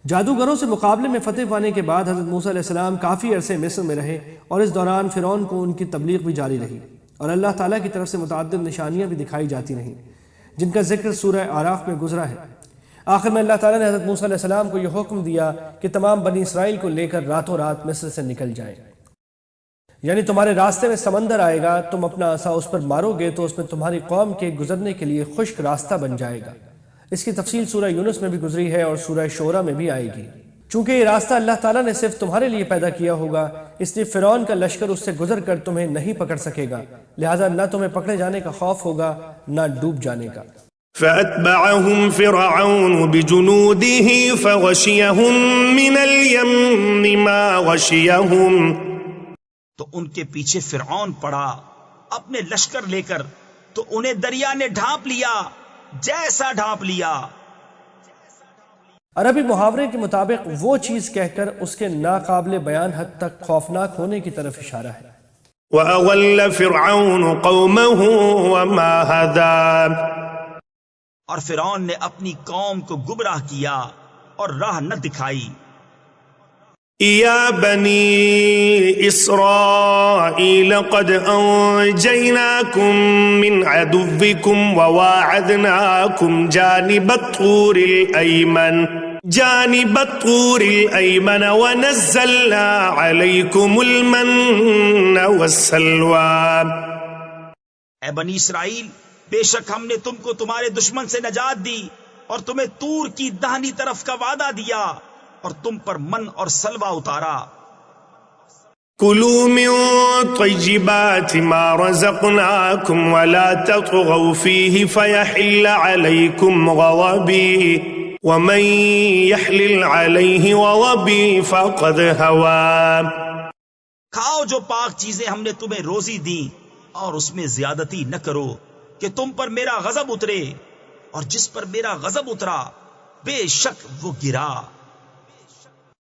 جادوگروں سے مقابلے میں فتح پانے کے بعد حضرت موسیٰ علیہ السلام کافی عرصے مصر میں رہے، اور اس دوران فرعون کو ان کی تبلیغ بھی جاری رہی، اور اللہ تعالیٰ کی طرف سے متعدد نشانیاں بھی دکھائی جاتی رہیں جن کا ذکر سورہ اعراف میں گزرا ہے۔ آخر میں اللہ تعالیٰ نے حضرت موسیٰ علیہ السلام کو یہ حکم دیا کہ تمام بنی اسرائیل کو لے کر راتوں رات مصر سے نکل جائیں، یعنی تمہارے راستے میں سمندر آئے گا، تم اپنا عصا اس پر مارو گے تو اس میں تمہاری قوم کے گزرنے کے لیے خشک راستہ بن جائے گا۔ اس کی تفصیل سورہ یونس میں بھی گزری ہے اور سورہ شعراء میں بھی آئے گی۔ چونکہ یہ راستہ اللہ تعالیٰ نے صرف تمہارے لیے پیدا کیا ہوگا، اس لیے فرعون کا لشکر اس سے گزر کر تمہیں نہیں پکڑ سکے گا، لہٰذا نہ تمہیں پکڑے جانے کا خوف ہوگا نہ ڈوب جانے کا۔ فأتبعهم فرعون بجنوده فغشيهم من اليم ما غشيهم۔ تو ان کے پیچھے فرعون پڑا اپنے لشکر لے کر، تو انہیں دریا نے ڈھانپ لیا جیسا ڈھانپ لیا۔ عربی محاورے کے مطابق وہ چیز کہہ کر اس کے ناقابل بیان حد تک خوفناک ہونے کی طرف اشارہ ہے۔ وَأَضَلَّ فِرْعَوْنُ قَوْمَهُ وَمَا هَدَىٰ۔ اور فرعون نے اپنی قوم کو گمراہ کیا اور راہ نہ دکھائی۔ يا بني إسرائيل قد أنجيناكم من عدوكم وواعدناكم جانب الطور الأيمن ونزلنا عليكم المن والسلوى۔ اے بنی اسرائیل، بے شک ہم نے تم کو تمہارے دشمن سے نجات دی اور تمہیں طور کی داہنی طرف کا وعدہ دیا اور تم پر من اور سلوہ اتارا۔ كلوا من طيبات ما رزقناكم ولا تطغوا فيه فيحل عليكم غضبي ومن يحلل عليه غضبي فقد هوى۔ کھاؤ جو پاک چیزیں ہم نے تمہیں روزی دی اور اس میں زیادتی نہ کرو کہ تم پر میرا غضب اترے، اور جس پر میرا غضب اترا بے شک وہ گرا۔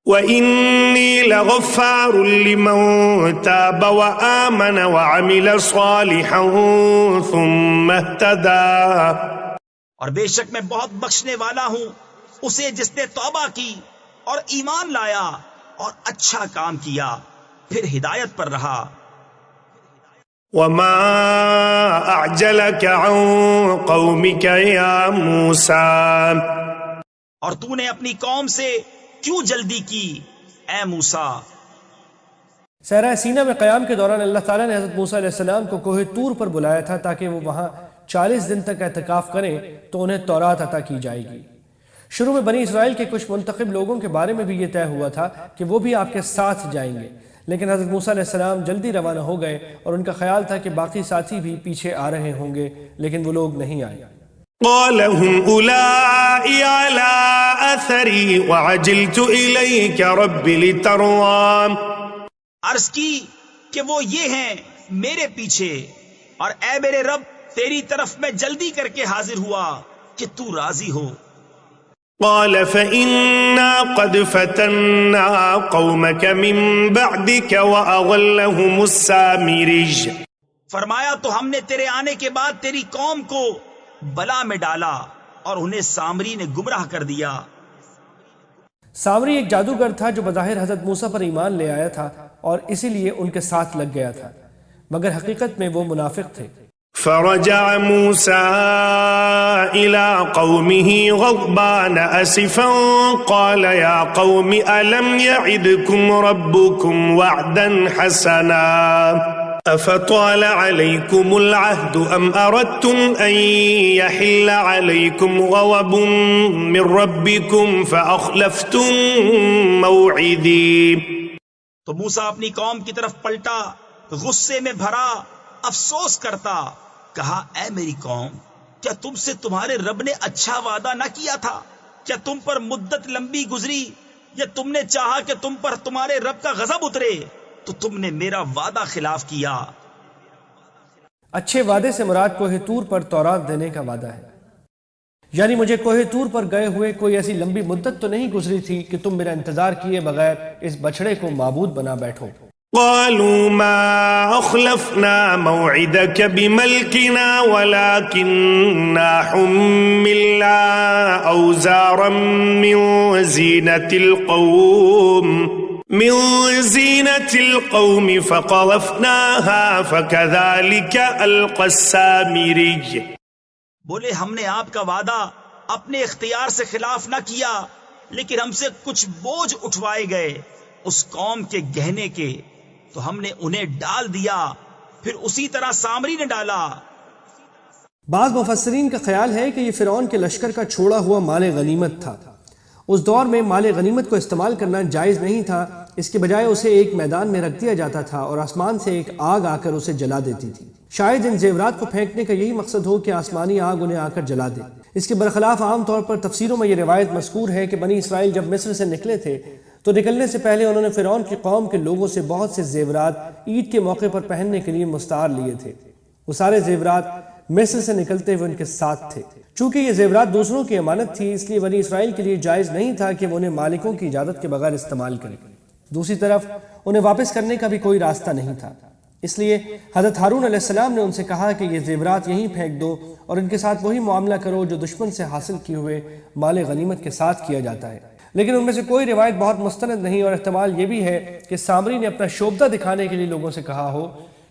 وَإِنِّي لَغَفَّارٌ لِّمَن تَابَ وَآمَنَ وَعَمِلَ صَالِحًا ثُمَّ اهْتَدَىٰ۔ اور بے شک میں بہت بخشنے والا ہوں اسے جس نے توبہ کی اور ایمان لایا اور اچھا کام کیا، پھر ہدایت پر رہا۔ وما أعجلك عن قومك يا موسى اور تو نے اپنی قوم سے کیوں جلدی کی اے موسیٰ؟ صحرا سینا میں قیام کے دوران اللہ تعالیٰ نے حضرت موسیٰ علیہ السلام کو کوہ طور پر بلایا تھا تاکہ وہ وہاں 40 دن تک اعتکاف کریں تو انہیں تورات عطا کی جائے گی۔ شروع میں بنی اسرائیل کے کچھ منتخب لوگوں کے بارے میں بھی یہ طے ہوا تھا کہ وہ بھی آپ کے ساتھ جائیں گے، لیکن حضرت موسیٰ علیہ السلام جلدی روانہ ہو گئے اور ان کا خیال تھا کہ باقی ساتھی بھی پیچھے آ رہے ہوں گے، لیکن وہ لوگ نہیں آئے۔ قال هم أولئك على أثري وعجلت إليك رب لترضى عرض کی کہ وہ یہ ہیں میرے پیچھے، اور اے میرے رب تیری طرف میں جلدی کر کے حاضر ہوا کہ تو راضی ہو۔ قال فإنا قد فتنا قومك من بعدك وأضلهم السامري فرمایا تو ہم نے تیرے آنے کے بعد تیری قوم کو بلا میں ڈالا اور انہیں سامری نے گمراہ کر دیا۔ سامری ایک جادوگر تھا جو بظاہر حضرت موسیٰ پر ایمان لے آیا تھا اور اسی لیے ان کے ساتھ لگ گیا تھا، مگر حقیقت میں وہ منافق تھے۔ فرجع موسى إلى قومه غضبان أسفا قال يا قوم ألم يعدكم ربكم وعدا حسنا أفطال عليكم العهد أم أردتم أن يحل عليكم غضب من ربكم فأخلفتم موعدي۔ تو موسیٰ اپنی قوم کی طرف پلٹا، غصے میں بھرا، افسوس کرتا، کہا اے میری قوم، کیا تم سے تمہارے رب نے اچھا وعدہ نہ کیا تھا؟ کیا تم پر مدت لمبی گزری یا تم نے چاہا کہ تم پر تمہارے رب کا غضب اترے تو تم نے میرا وعدہ خلاف کیا۔ اچھے وعدے سے مراد کوہ طور پر تورات دینے کا وعدہ ہے، یعنی مجھے کوہ طور پر گئے ہوئے کوئی ایسی لمبی مدت تو نہیں گزری تھی کہ تم میرا انتظار کیے بغیر اس بچڑے کو معبود بنا بیٹھو۔ قالوا ما أخلفنا موعدك بملكنا ولكننا حملنا أوزارا من زينة القوم فقذفناها فكذلك ألقى السامري۔ بولے ہم نے آپ کا وعدہ اپنے اختیار سے خلاف نہ کیا، لیکن ہم سے کچھ بوجھ اٹھوائے گئے اس قوم کے گہنے کے، تو ہم نے انہیں ڈال دیا، پھر اسی طرح سامری نے ڈالا۔ بعض مفسرین کا خیال ہے کہ یہ فرعون کے لشکر کا چھوڑا ہوا مال غنیمت تھا۔ اس دور میں مال غنیمت کو استعمال کرنا جائز نہیں تھا، اس کے بجائے اسے ایک میدان میں رکھ دیا جاتا تھا اور آسمان سے ایک آگ آ کر اسے جلا دیتی تھی۔ شاید ان زیورات کو پھینکنے کا یہی مقصد ہو کہ آسمانی آگ انہیں آ کر جلا دے۔ اس کے برخلاف عام طور پر تفسیروں میں یہ روایت مذکور ہے کہ بنی اسرائیل جب مصر سے نکلے تھے تو نکلنے سے پہلے انہوں نے فرعون کی قوم کے لوگوں سے بہت سے زیورات عید کے موقع پر پہننے کے لیے مستعار لیے تھے۔ وہ سارے زیورات مصر سے نکلتے ہوئے ان کے ساتھ تھے۔ چونکہ یہ زیورات دوسروں کی امانت تھی، اس لیے بنی اسرائیل کے لیے جائز نہیں تھا کہ وہ انہیں مالکوں کی اجازت کے بغیر استعمال کریں۔ دوسری طرف انہیں واپس کرنے کا بھی کوئی راستہ نہیں تھا، اس لیے حضرت ہارون علیہ السلام نے ان سے کہا کہ یہ زیورات یہیں پھینک دو اور ان کے ساتھ وہی معاملہ کرو جو دشمن سے حاصل کیے ہوئے مال غنیمت کے ساتھ کیا جاتا ہے۔ لیکن ان میں سے کوئی روایت بہت مستند نہیں، اور احتمال یہ بھی ہے کہ سامری نے اپنا شوبدہ دکھانے کے لیے لوگوں سے کہا ہو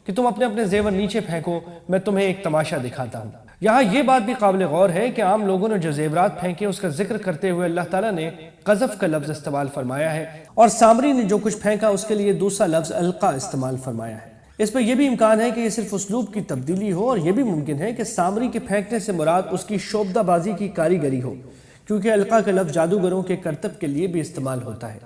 کہ تم اپنے اپنے زیور نیچے پھینکو، میں تمہیں ایک تماشا دکھاتا ہوں۔ یہاں یہ بات بھی قابل غور ہے کہ عام لوگوں نے جو زیورات پھینکے اس کا ذکر کرتے ہوئے اللہ تعالیٰ نے قذف کا لفظ استعمال فرمایا ہے، اور سامری نے جو کچھ پھینکا اس کے لیے دوسرا لفظ القا استعمال فرمایا ہے۔ اس پر یہ بھی امکان ہے کہ یہ صرف اسلوب کی تبدیلی ہو، اور یہ بھی ممکن ہے کہ سامری کے پھینکنے سے مراد اس کی شوبدہ بازی کی کاریگری ہو، کیونکہ القا کا لفظ جادوگروں کے کرتب کے لیے بھی استعمال ہوتا ہے۔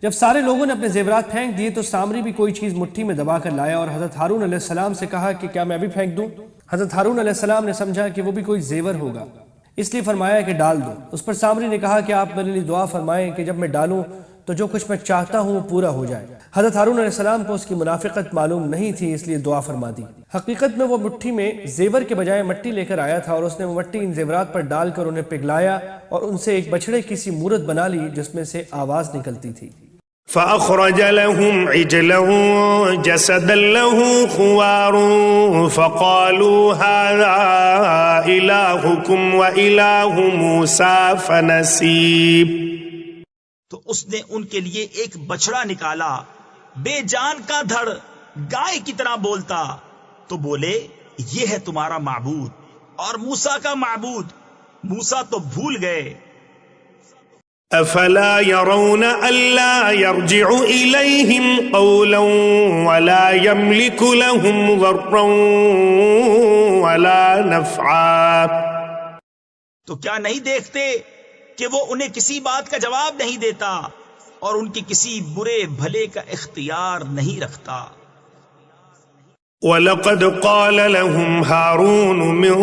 جب سارے لوگوں نے اپنے زیورات پھینک دیے تو سامری بھی کوئی چیز مٹھی میں دبا کر لایا اور حضرت ہارون علیہ السلام سے کہا کہ کیا میں بھی پھینک دوں؟ حضرت ہارون علیہ السلام نے سمجھا کہ وہ بھی کوئی زیور ہوگا، اس لیے فرمایا کہ ڈال دو۔ اس پر سامری نے کہا کہ آپ میرے لیے دعا فرمائیں کہ جب میں ڈالوں تو جو کچھ میں چاہتا ہوں وہ پورا ہو جائے۔ حضرت ہارون علیہ السلام کو اس کی منافقت معلوم نہیں تھی، اس لیے دعا فرما دی۔ حقیقت میں وہ مٹھی میں زیور کے بجائے مٹی لے کر آیا تھا، اور اس نے وہ مٹی ان زیورات پر ڈال کر انہیں پگھلایا اور ان سے ایک بچڑے کی سی مورت بنا لی جس میں سے آواز نکلتی تھی۔ فأخرج لهم عجله جسدا له خوار فقالوا هذا إلهكم وإله موسى فنسي۔ تو اس نے ان کے لیے ایک بچڑا نکالا، بے جان کا دھڑ، گائے کی طرح بولتا، تو بولے یہ ہے تمہارا معبود اور موسیٰ کا معبود۔ موسیٰ تو بھول گئے۔ افلا يرون الا يرجع اليهم قولا ولا يملك لهم ضرا ولا نفعا، تو کیا نہیں دیکھتے کہ وہ انہیں کسی بات کا جواب نہیں دیتا اور ان کی کسی برے بھلے کا اختیار نہیں رکھتا۔ وَلَقَدْ قَالَ لَهُمْ هَارُونُ مِن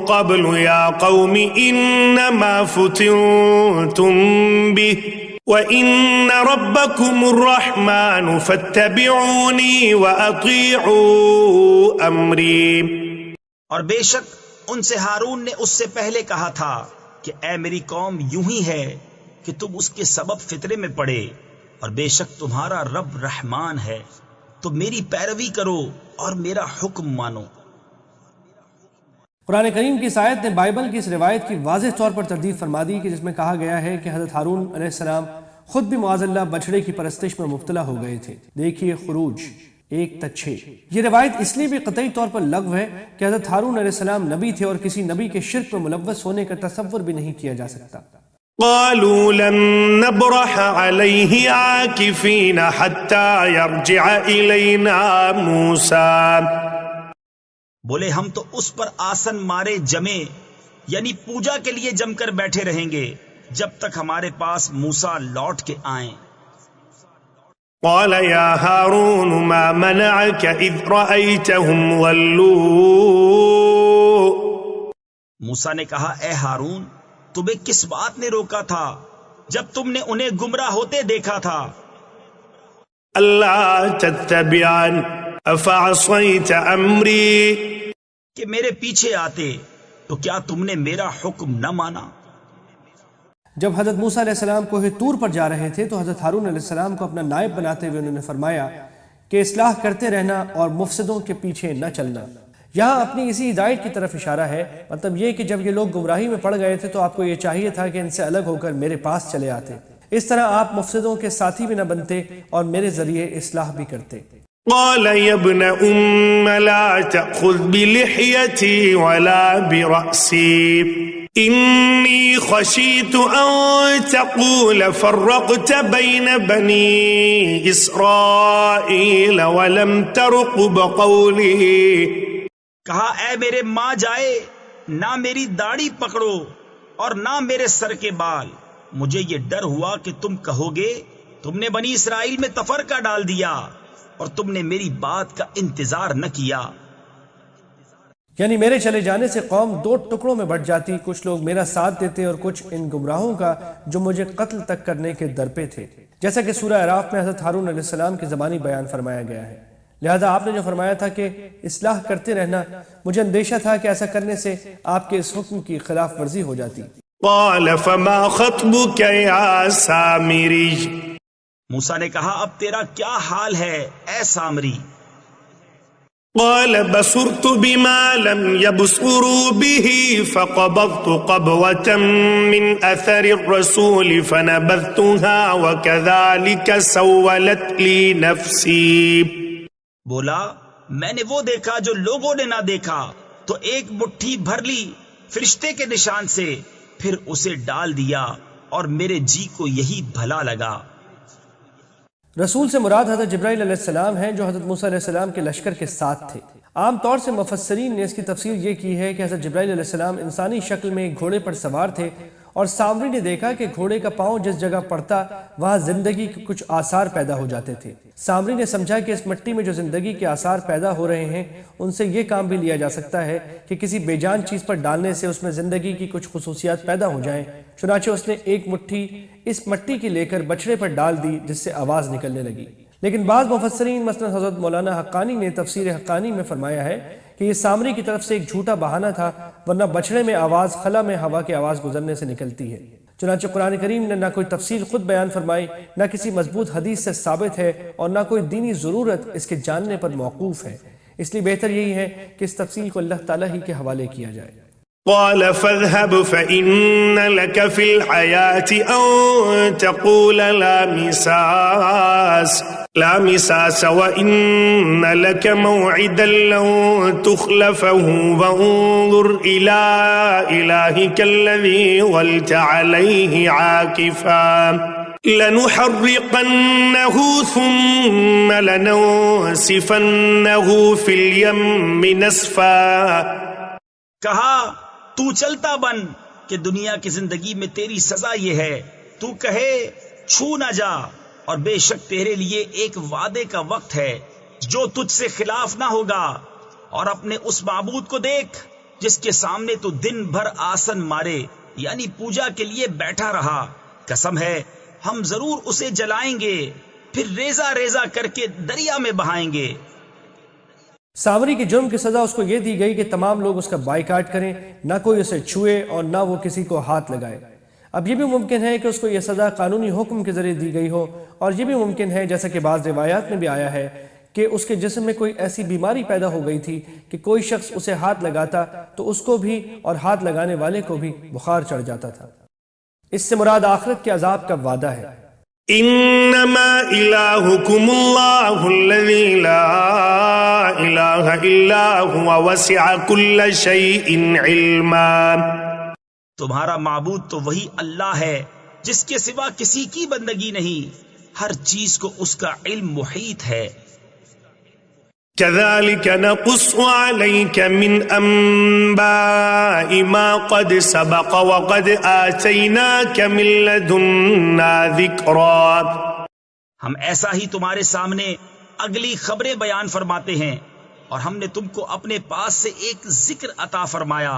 قَبْلُ يَا قَوْمِ إِنَّمَا فُتِنْتُمْ بِهِ وَإِنَّ رَبَّكُمُ الرَّحْمَنُ فَاتَّبِعُونِي وَأَطِيعُوا أَمْرِي۔ اور بے شک ان سے ہارون نے اس سے پہلے کہا تھا کہ اے میری قوم، یوں ہی ہے کہ تم اس کے سبب فطرے میں پڑے، اور بے شک تمہارا رب رحمان ہے، تو میری پیروی کرو اور میرا حکم مانو۔ قرآن کریم کی اس آیت نے بائبل کی اس روایت کی واضح طور پر تردید فرما دی کہ جس میں کہا گیا ہے کہ حضرت ہارون علیہ السلام خود بھی معاذ اللہ بچڑے کی پرستش میں مبتلا ہو گئے تھے۔ دیکھیے خروج 1:6۔ یہ روایت اس لیے بھی قطعی طور پر لغو ہے کہ حضرت ہارون علیہ السلام نبی تھے اور کسی نبی کے شرک میں ملوث ہونے کا تصور بھی نہیں کیا جا سکتا۔ قالوا لن نبرح عليه عاكفين حتى يرجع إلينا موسى، بولے ہم تو اس پر آسن مارے جمے، یعنی پوجا کے لیے جم کر بیٹھے رہیں گے جب تک ہمارے پاس موسیٰ لوٹ کے آئیں۔ قال يا هارون ما منعك إذ رأيتهم ضلوا، موسیٰ نے کہا اے ہارون، تمہیں کس بات نے روکا تھا جب تم نے انہیں گمراہ ہوتے دیکھا تھا؟ ألا تتبعن أفعصيت أمري، کہ میرے پیچھے آتے تو کیا تم نے میرا حکم نہ مانا؟ جب حضرت موسیٰ علیہ السلام کوہ طور پر جا رہے تھے تو حضرت ہارون علیہ السلام کو اپنا نائب بناتے ہوئے انہوں نے فرمایا کہ اصلاح کرتے رہنا اور مفسدوں کے پیچھے نہ چلنا۔ یہاں اپنی اسی ہدایت کی طرف اشارہ ہے، مطلب یہ کہ جب یہ لوگ گمراہی میں پڑ گئے تھے تو آپ کو یہ چاہیے تھا کہ ان سے الگ ہو کر میرے پاس چلے آتے، اس طرح آپ مفسدوں کے ساتھی بھی نہ بنتے اور میرے ذریعے اصلاح بھی کرتے۔ قال يا ابن لا تأخذ بلحيتي ولا برأسي إني خشيت أن تقول فرقت بين بني إسرائيل ولم ترقب قولي، کہا اے میرے ماں جائے، نہ میری داڑھی پکڑو اور نہ میرے سر کے بال، مجھے یہ ڈر ہوا کہ تم کہو گے تم نے بنی اسرائیل میں تفرقہ ڈال دیا اور تم نے میری بات کا انتظار نہ کیا۔ یعنی میرے چلے جانے سے قوم دو ٹکڑوں میں بٹ جاتی، کچھ لوگ میرا ساتھ دیتے اور کچھ ان گمراہوں کا جو مجھے قتل تک کرنے کے در پہ تھے، جیسا کہ سورہ اعراف میں حضرت ہارون علیہ السلام کی زبانی بیان فرمایا گیا ہے۔ لہذا آپ نے جو فرمایا تھا کہ اصلاح کرتے رہنا، مجھے اندیشہ تھا کہ ایسا کرنے سے آپ کے اس حکم کی خلاف ورزی ہو جاتی۔ قال فما خطبك يا سامري، موسیٰ نے کہا اب تیرا کیا حال ہے اے سامری؟ قال بصرت بما لم يبصروا به فقبضت قبضة من أثر الرسول فنبذتها وكذلك سولت لي نفسي، بولا میں نے وہ دیکھا جو لوگوں نے نہ دیکھا، تو ایک مٹھی بھر لی فرشتے کے نشان سے، پھر اسے ڈال دیا اور میرے جی کو یہی بھلا لگا۔ رسول سے مراد حضرت جبرائیل علیہ السلام ہیں جو حضرت موسیٰ علیہ السلام کے لشکر کے ساتھ تھے۔ عام طور سے مفسرین نے اس کی تفسیر یہ کی ہے کہ حضرت جبرائیل علیہ السلام انسانی شکل میں ایک گھوڑے پر سوار تھے اور سامری نے دیکھا کہ گھوڑے کا پاؤں جس جگہ پڑتا وہاں زندگی کے کچھ آثار پیدا ہو جاتے تھے۔ سامری نے سمجھا کہ اس مٹی میں جو زندگی کے آثار پیدا ہو رہے ہیں ان سے یہ کام بھی لیا جا سکتا ہے کہ کسی بے جان چیز پر ڈالنے سے اس میں زندگی کی کچھ خصوصیات پیدا ہو جائیں، چنانچہ اس نے ایک مٹھی اس مٹی کی لے کر بچڑے پر ڈال دی جس سے آواز نکلنے لگی۔ لیکن بعض مفسرین مثلا حضرت مولانا حقانی نے تفسیر حقانی میں فرمایا ہے کہ یہ سامری کی طرف سے ایک جھوٹا بہانہ تھا، ورنہ بچڑے میں آواز خلا میں ہوا کی آواز گزرنے سے نکلتی ہے۔ چنانچہ قرآن کریم نے نہ کوئی تفصیل خود بیان فرمائی، نہ کسی مضبوط حدیث سے ثابت ہے، اور نہ کوئی دینی ضرورت اس کے جاننے پر موقوف ہے۔ اس لیے بہتر یہی ہے کہ اس تفصیل کو اللہ تعالیٰ ہی کے حوالے کیا جائے۔ قال فاذهب فإن لك في الحياة أن تقول لا مساس وإن لك موعدا لن تخلفه وانظر إلى إلهك الذي ظلت عليه عاكفا لنحرقنه ثم لننسفنه في اليم نسفا. کہا تو چلتا بن کہ دنیا کی زندگی میں تیری سزا یہ ہے، تو کہے چھو نہ جا، اور بے شک تیرے لیے ایک وعدے کا وقت ہے جو تجھ سے خلاف نہ ہوگا، اور اپنے اس معبود کو دیکھ جس کے سامنے تو دن بھر آسن مارے یعنی پوجا کے لیے بیٹھا رہا. قسم ہے ہم ضرور اسے جلائیں گے، پھر ریزہ ریزہ کر کے دریا میں بہائیں گے. سامری کے جرم کی سزا اس کو یہ دی گئی کہ تمام لوگ اس کا بائیکاٹ کریں، نہ کوئی اسے چھوئے اور نہ وہ کسی کو ہاتھ لگائے. اب یہ بھی ممکن ہے کہ اس کو یہ سزا قانونی حکم کے ذریعے دی گئی ہو، اور یہ بھی ممکن ہے جیسا کہ بعض روایات میں بھی آیا ہے کہ اس کے جسم میں کوئی ایسی بیماری پیدا ہو گئی تھی کہ کوئی شخص اسے ہاتھ لگاتا تو اس کو بھی اور ہاتھ لگانے والے کو بھی بخار چڑھ جاتا تھا. اس سے مراد آخرت کے عذاب کا وعدہ ہے. انما الہکم اللہ الذی لا الہ الا هو وسع کل شیء علما. تمہارا معبود تو وہی اللہ ہے جس کے سوا کسی کی بندگی نہیں، ہر چیز کو اس کا علم محیط ہے. كذلك نقص عليك من أنباء ما قد سبق وقد آتيناك من لدنا ذكرا. ہم ایسا ہی تمہارے سامنے اگلی خبریں بیان فرماتے ہیں، اور ہم نے تم کو اپنے پاس سے ایک ذکر عطا فرمایا.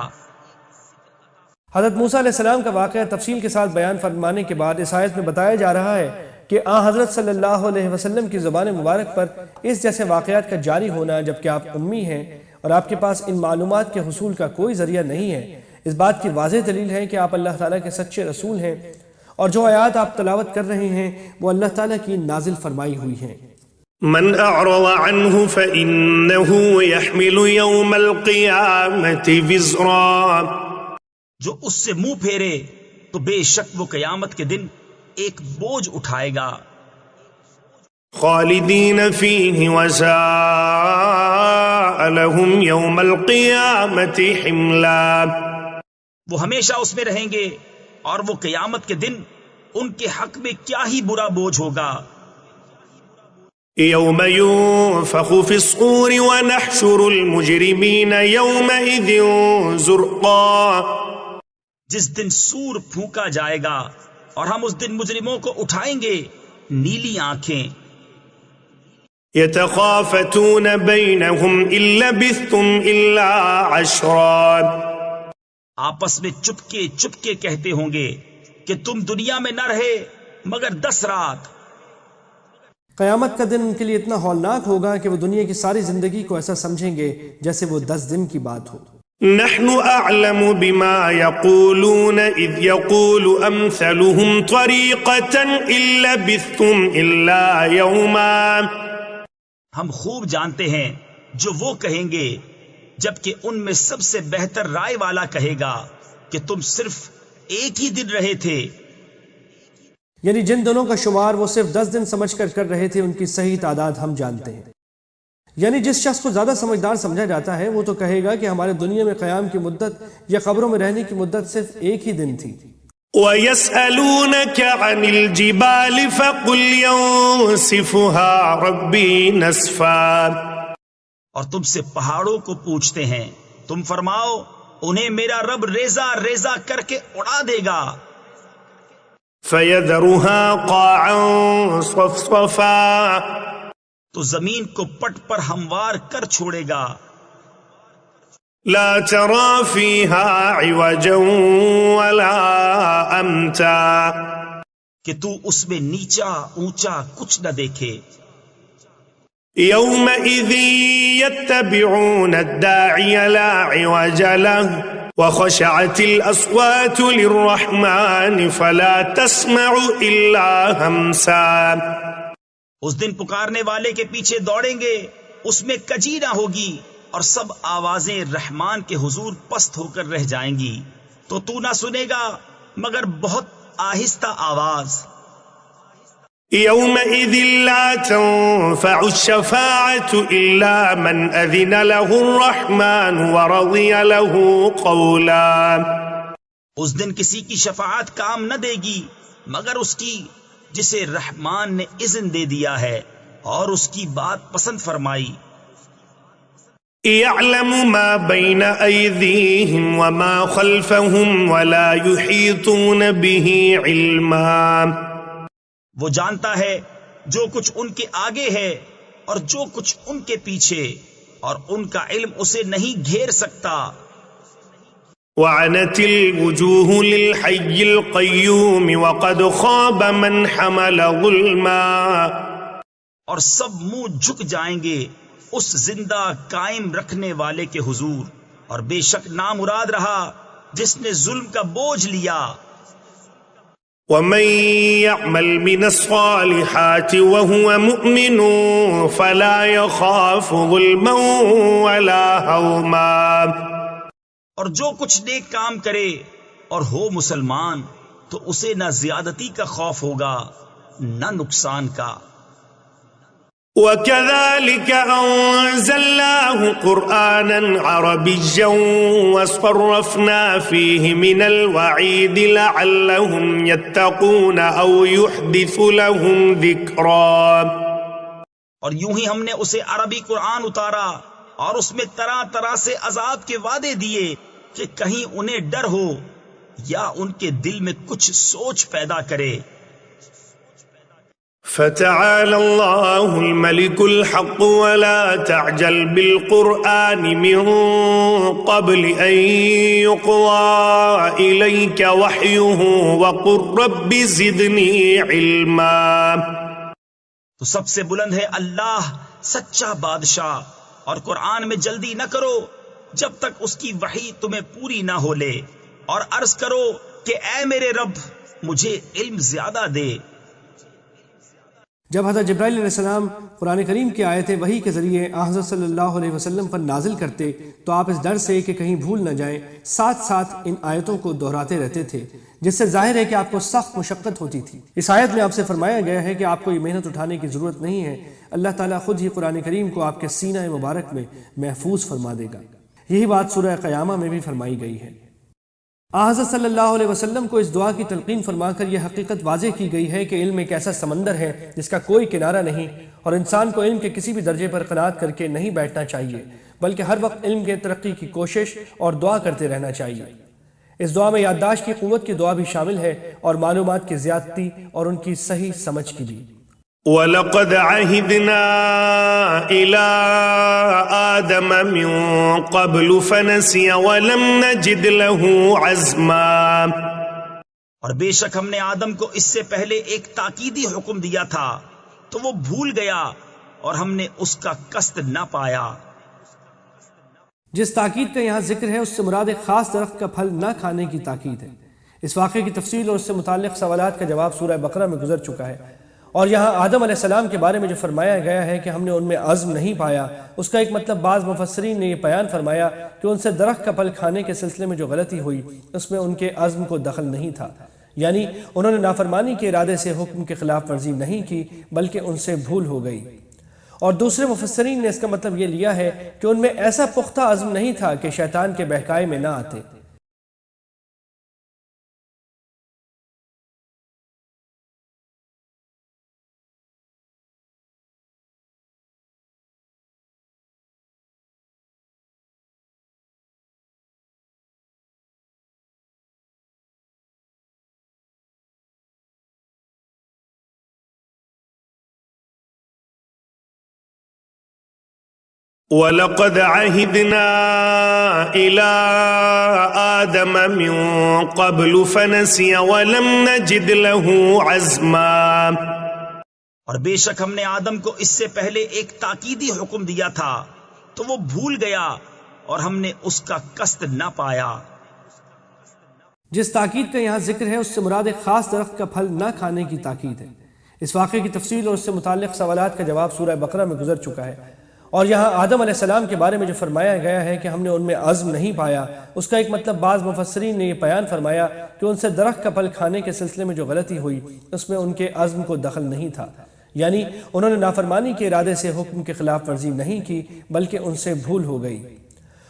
حضرت موسیٰ علیہ السلام کا واقعہ تفصیل کے ساتھ بیان فرمانے کے بعد اس آیت میں بتایا جا رہا ہے کہ حضرت صلی اللہ علیہ وسلم کی زبان مبارک پر اس جیسے واقعات کا جاری ہونا، جبکہ آپ امی ہیں اور آپ کے پاس ان معلومات کے حصول کا کوئی ذریعہ نہیں ہے، اس بات کی واضح دلیل ہے کہ آپ اللہ تعالیٰ کے سچے رسول ہیں، اور جو آیات آپ تلاوت کر رہے ہیں وہ اللہ تعالیٰ کی نازل فرمائی ہوئی ہیں. من اعرض عنه فإنه يحمل يوم القيامة وزرا. جو اس سے منہ پھیرے تو بے شک وہ قیامت کے دن ایک بوجھ اٹھائے گا. خالدین فیہ وساء لهم یوم القیامت حملا. وہ ہمیشہ اس میں رہیں گے اور وہ قیامت کے دن ان کے حق میں کیا ہی برا بوجھ ہوگا. یوم ينفخ في الصور ونحشر المجرمین یومئذ زرقا. جس دن سور پھونکا جائے گا اور ہم اس دن مجرموں کو اٹھائیں گے نیلی آنکھیں. يتخافتون بينهم إن لبثتم إلا عشرا. آپس میں چپکے چپکے کہتے ہوں گے کہ تم دنیا میں نہ رہے مگر 10 رات. قیامت کا دن ان کے لیے اتنا ہولناک ہوگا کہ وہ دنیا کی ساری زندگی کو ایسا سمجھیں گے جیسے وہ 10 دن کی بات ہو. نحن أعلم بما يقولون إذ يقول أمثلهم طريقة إن لبثتم إلا يوما. ہم خوب جانتے ہیں جو وہ کہیں گے، جبکہ ان میں سب سے بہتر رائے والا کہے گا کہ تم صرف ایک ہی دن رہے تھے. یعنی جن دنوں کا شمار وہ صرف 10 دن سمجھ کر رہے تھے ان کی صحیح تعداد ہم جانتے ہیں. یعنی جس شخص کو زیادہ سمجھدار سمجھا جاتا ہے وہ تو کہے گا کہ ہمارے دنیا میں قیام کی مدت یا قبروں میں رہنے کی مدت صرف ایک ہی دن تھی. وَيَسْأَلُونَكَ عَنِ الْجِبَالِ فَقُلْ يَنسِفُهَا رَبِّي نَسْفًا. اور تم سے پہاڑوں کو پوچھتے ہیں، تم فرماؤ انہیں میرا رب ریزہ ریزہ کر کے اڑا دے گا. فَيَذَرُهَا قَاعًا صَفْصَفًا. تو زمین کو پٹ پر ہموار کر چھوڑے گا. لا ترى فيها عوجا ولا امتا. کہ تو اس میں نیچا اونچا کچھ نہ دیکھے. يومئذ يتبعون الداعي لا عوج له وخشعت الأصوات للرحمن فلا تسمع إلا همسا. اس دن پکارنے والے کے پیچھے دوڑیں گے، اس میں کجی نہ ہوگی اور سب آوازیں رحمان کے حضور پست ہو کر رہ جائیں گی تو تو نہ سنے گا مگر بہت آہستہ آواز. يومئذ لا تنفع الشفاعة إلا من أذن له الرحمن ورضي له قولا. اس دن کسی کی شفاعت کام نہ دے گی مگر اس کی جسے رحمان نے اذن دے دیا ہے اور اس کی بات پسند فرمائی. يعلم ما بين أيديهم وما خلفهم ولا يحيطون به علما. وہ جانتا ہے جو کچھ ان کے آگے ہے اور جو کچھ ان کے پیچھے، اور ان کا علم اسے نہیں گھیر سکتا. وعنت الوجوه للحي القيوم وقد خاب من حمل ظلما. اور سب منہ جھک جائیں گے اس زندہ قائم رکھنے والے کے حضور، اور بے شک نامراد رہا جس نے ظلم کا بوجھ لیا. ومن يعمل من الصالحات وهو مؤمن فلا يخاف ظلما ولا هضما. اور جو کچھ نیک کام کرے اور ہو مسلمان تو اسے نہ زیادتی کا خوف ہوگا نہ نقصان کا. وكذلك أنزلناه قرآنا عربيا وصرفنا فيه من الوعيد لعلهم يتقون أو يحدث لهم ذكرا. اور یوں ہی ہم نے اسے عربی قرآن اتارا اور اس میں طرح طرح سے عذاب کے وعدے دیے کہ کہیں انہیں ڈر ہو یا ان کے دل میں کچھ سوچ پیدا کرے. فتعالى الله الملك الحق ولا تعجل بالقرآن من قبل أن يقضى إليك وحيه وقل رب زدني علما. تو سب سے بلند ہے اللہ سچا بادشاہ، اور قرآن میں جلدی نہ کرو جب تک اس کی وحی تمہیں پوری نہ ہو لے، اور عرض کرو کہ اے میرے رب مجھے علم زیادہ دے. جب حضرت جبرائیل علیہ السلام قرآن کریم کی آیتیں وحی کے ذریعے حضرت صلی اللہ علیہ وسلم پر نازل کرتے تو آپ اس ڈر سے کہ کہیں بھول نہ جائیں ساتھ ساتھ ان آیتوں کو دہراتے رہتے تھے، جس سے ظاہر ہے کہ آپ کو سخت مشقت ہوتی تھی. اس آیت میں آپ سے فرمایا گیا ہے کہ آپ کو یہ محنت اٹھانے کی ضرورت نہیں ہے، اللہ تعالیٰ خود ہی قرآن کریم کو آپ کے سینہ مبارک میں محفوظ فرما دے گا. یہی بات سورہ قیامہ میں بھی فرمائی گئی ہے. حضرت صلی اللہ علیہ وسلم کو اس دعا کی تلقین فرما کر یہ حقیقت واضح کی گئی ہے کہ علم ایک ایسا سمندر ہے جس کا کوئی کنارہ نہیں، اور انسان کو علم کے کسی بھی درجے پر قناعت کر کے نہیں بیٹھنا چاہیے بلکہ ہر وقت علم کے ترقی کی کوشش اور دعا کرتے رہنا چاہیے. اس دعا میں یادداشت کی قوت کی دعا بھی شامل ہے اور معلومات کی زیادتی اور ان کی صحیح سمجھ کی بھی. وَلَقَدْ عَهِدْنَا إِلَىٰ آدَمَ مِن قَبْلُ فَنَسِيَ وَلَمْ نَجِدْ لَهُ عَزْمًا. اور بے شک ہم نے آدم کو اس سے پہلے ایک تاکیدی حکم دیا تھا تو وہ بھول گیا اور ہم نے اس کا قصد نہ پایا. جس تاکید کا یہاں ذکر ہے اس سے مراد ایک خاص درخت کا پھل نہ کھانے کی تاکید ہے. اس واقعے کی تفصیل اور اس سے متعلق سوالات کا جواب سورہ بقرہ میں گزر چکا ہے، اور یہاں آدم علیہ السلام کے بارے میں جو فرمایا گیا ہے کہ ہم نے ان میں عزم نہیں پایا، اس کا ایک مطلب بعض مفسرین نے یہ بیان فرمایا کہ ان سے درخت کا پھل کھانے کے سلسلے میں جو غلطی ہوئی اس میں ان کے عزم کو دخل نہیں تھا، یعنی انہوں نے نافرمانی کے ارادے سے حکم کے خلاف ورزی نہیں کی بلکہ ان سے بھول ہو گئی. اور دوسرے مفسرین نے اس کا مطلب یہ لیا ہے کہ ان میں ایسا پختہ عزم نہیں تھا کہ شیطان کے بہکائے میں نہ آتے. وَلَقَدْ عَهِدْنَا إِلَىٰ آدَمَ مِن قَبْلُ فَنَسِيَ وَلَمْ نَجِدْ لَهُ عَزْمًا. اور بے شک ہم نے آدم کو اس سے پہلے ایک تاکیدی حکم دیا تھا تو وہ بھول گیا اور ہم نے اس کا قصد نہ پایا. جس تاکید کا یہاں ذکر ہے اس سے مراد ایک خاص درخت کا پھل نہ کھانے کی تاکید ہے. اس واقعے کی تفصیل اور اس سے متعلق سوالات کا جواب سورہ بقرہ میں گزر چکا ہے، اور یہاں آدم علیہ السلام کے بارے میں جو فرمایا گیا ہے کہ ہم نے ان میں عزم نہیں پایا، اس کا ایک مطلب بعض مفسرین نے یہ بیان فرمایا کہ ان سے درخت کا پھل کھانے کے سلسلے میں جو غلطی ہوئی اس میں ان کے عزم کو دخل نہیں تھا، یعنی انہوں نے نافرمانی کے ارادے سے حکم کے خلاف ورزی نہیں کی بلکہ ان سے بھول ہو گئی۔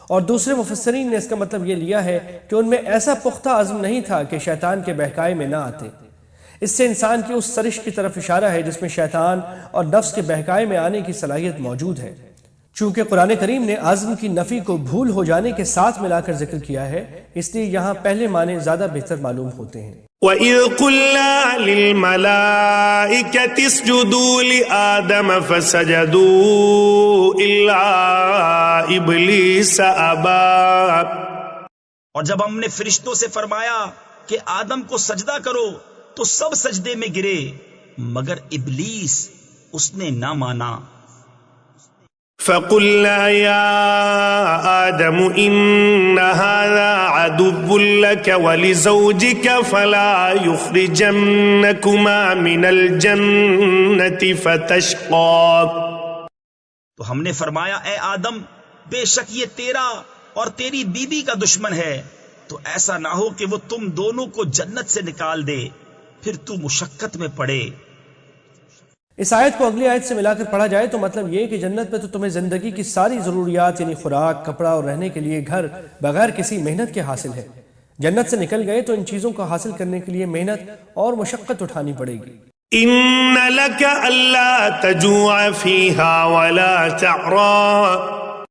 اور دوسرے مفسرین نے اس کا مطلب یہ لیا ہے کہ ان میں ایسا پختہ عزم نہیں تھا کہ شیطان کے بہکائے میں نہ آتے۔ اس سے انسان کی اس سرش کی طرف اشارہ ہے جس میں شیطان اور نفس کے بہکائے میں آنے کی صلاحیت موجود ہے۔ چونکہ قرآن کریم نے عزم کی نفی کو بھول ہو جانے کے ساتھ ملا کر ذکر کیا ہے، اس لیے یہاں پہلے معنی زیادہ بہتر معلوم ہوتے ہیں۔ وَإِذْ قُلْنَا لِلْمَلَائِكَةِ اسْجُدُوا لِآدَمَ فَسَجَدُوا إِلَّا إِبْلِيسَ أَبَىٰ۔ اور جب ہم نے فرشتوں سے فرمایا کہ آدم کو سجدہ کرو تو سب سجدے میں گرے مگر ابلیس، اس نے نہ مانا۔ فَقُلْنَا يَا آدَمُ إِنَّ هَذَا عَدُوٌّ لَكَ وَلِزَوْجِكَ فَلَا يُخْرِجَنَّكُمَا مِنَ الْجَنَّةِ فَتَشْقَىٰ۔ تو ہم نے فرمایا اے آدم، بے شک یہ تیرا اور تیری بیوی کا دشمن ہے، تو ایسا نہ ہو کہ وہ تم دونوں کو جنت سے نکال دے، پھر تو مشقت میں پڑے۔ اس آیت کو اگلی آیت سے ملا کر پڑھا جائے تو مطلب یہ کہ جنت میں تو تمہیں زندگی کی ساری ضروریات یعنی خوراک، کپڑا اور رہنے کے لیے گھر بغیر کسی محنت کے حاصل ہے۔ جنت سے نکل گئے تو ان چیزوں کو حاصل کرنے کے لیے محنت اور مشقت اٹھانی پڑے گی۔ إِنَّ لَكَ أَلَّا تَجُوعَ فِيهَا وَلَا تَعْرَىٰ۔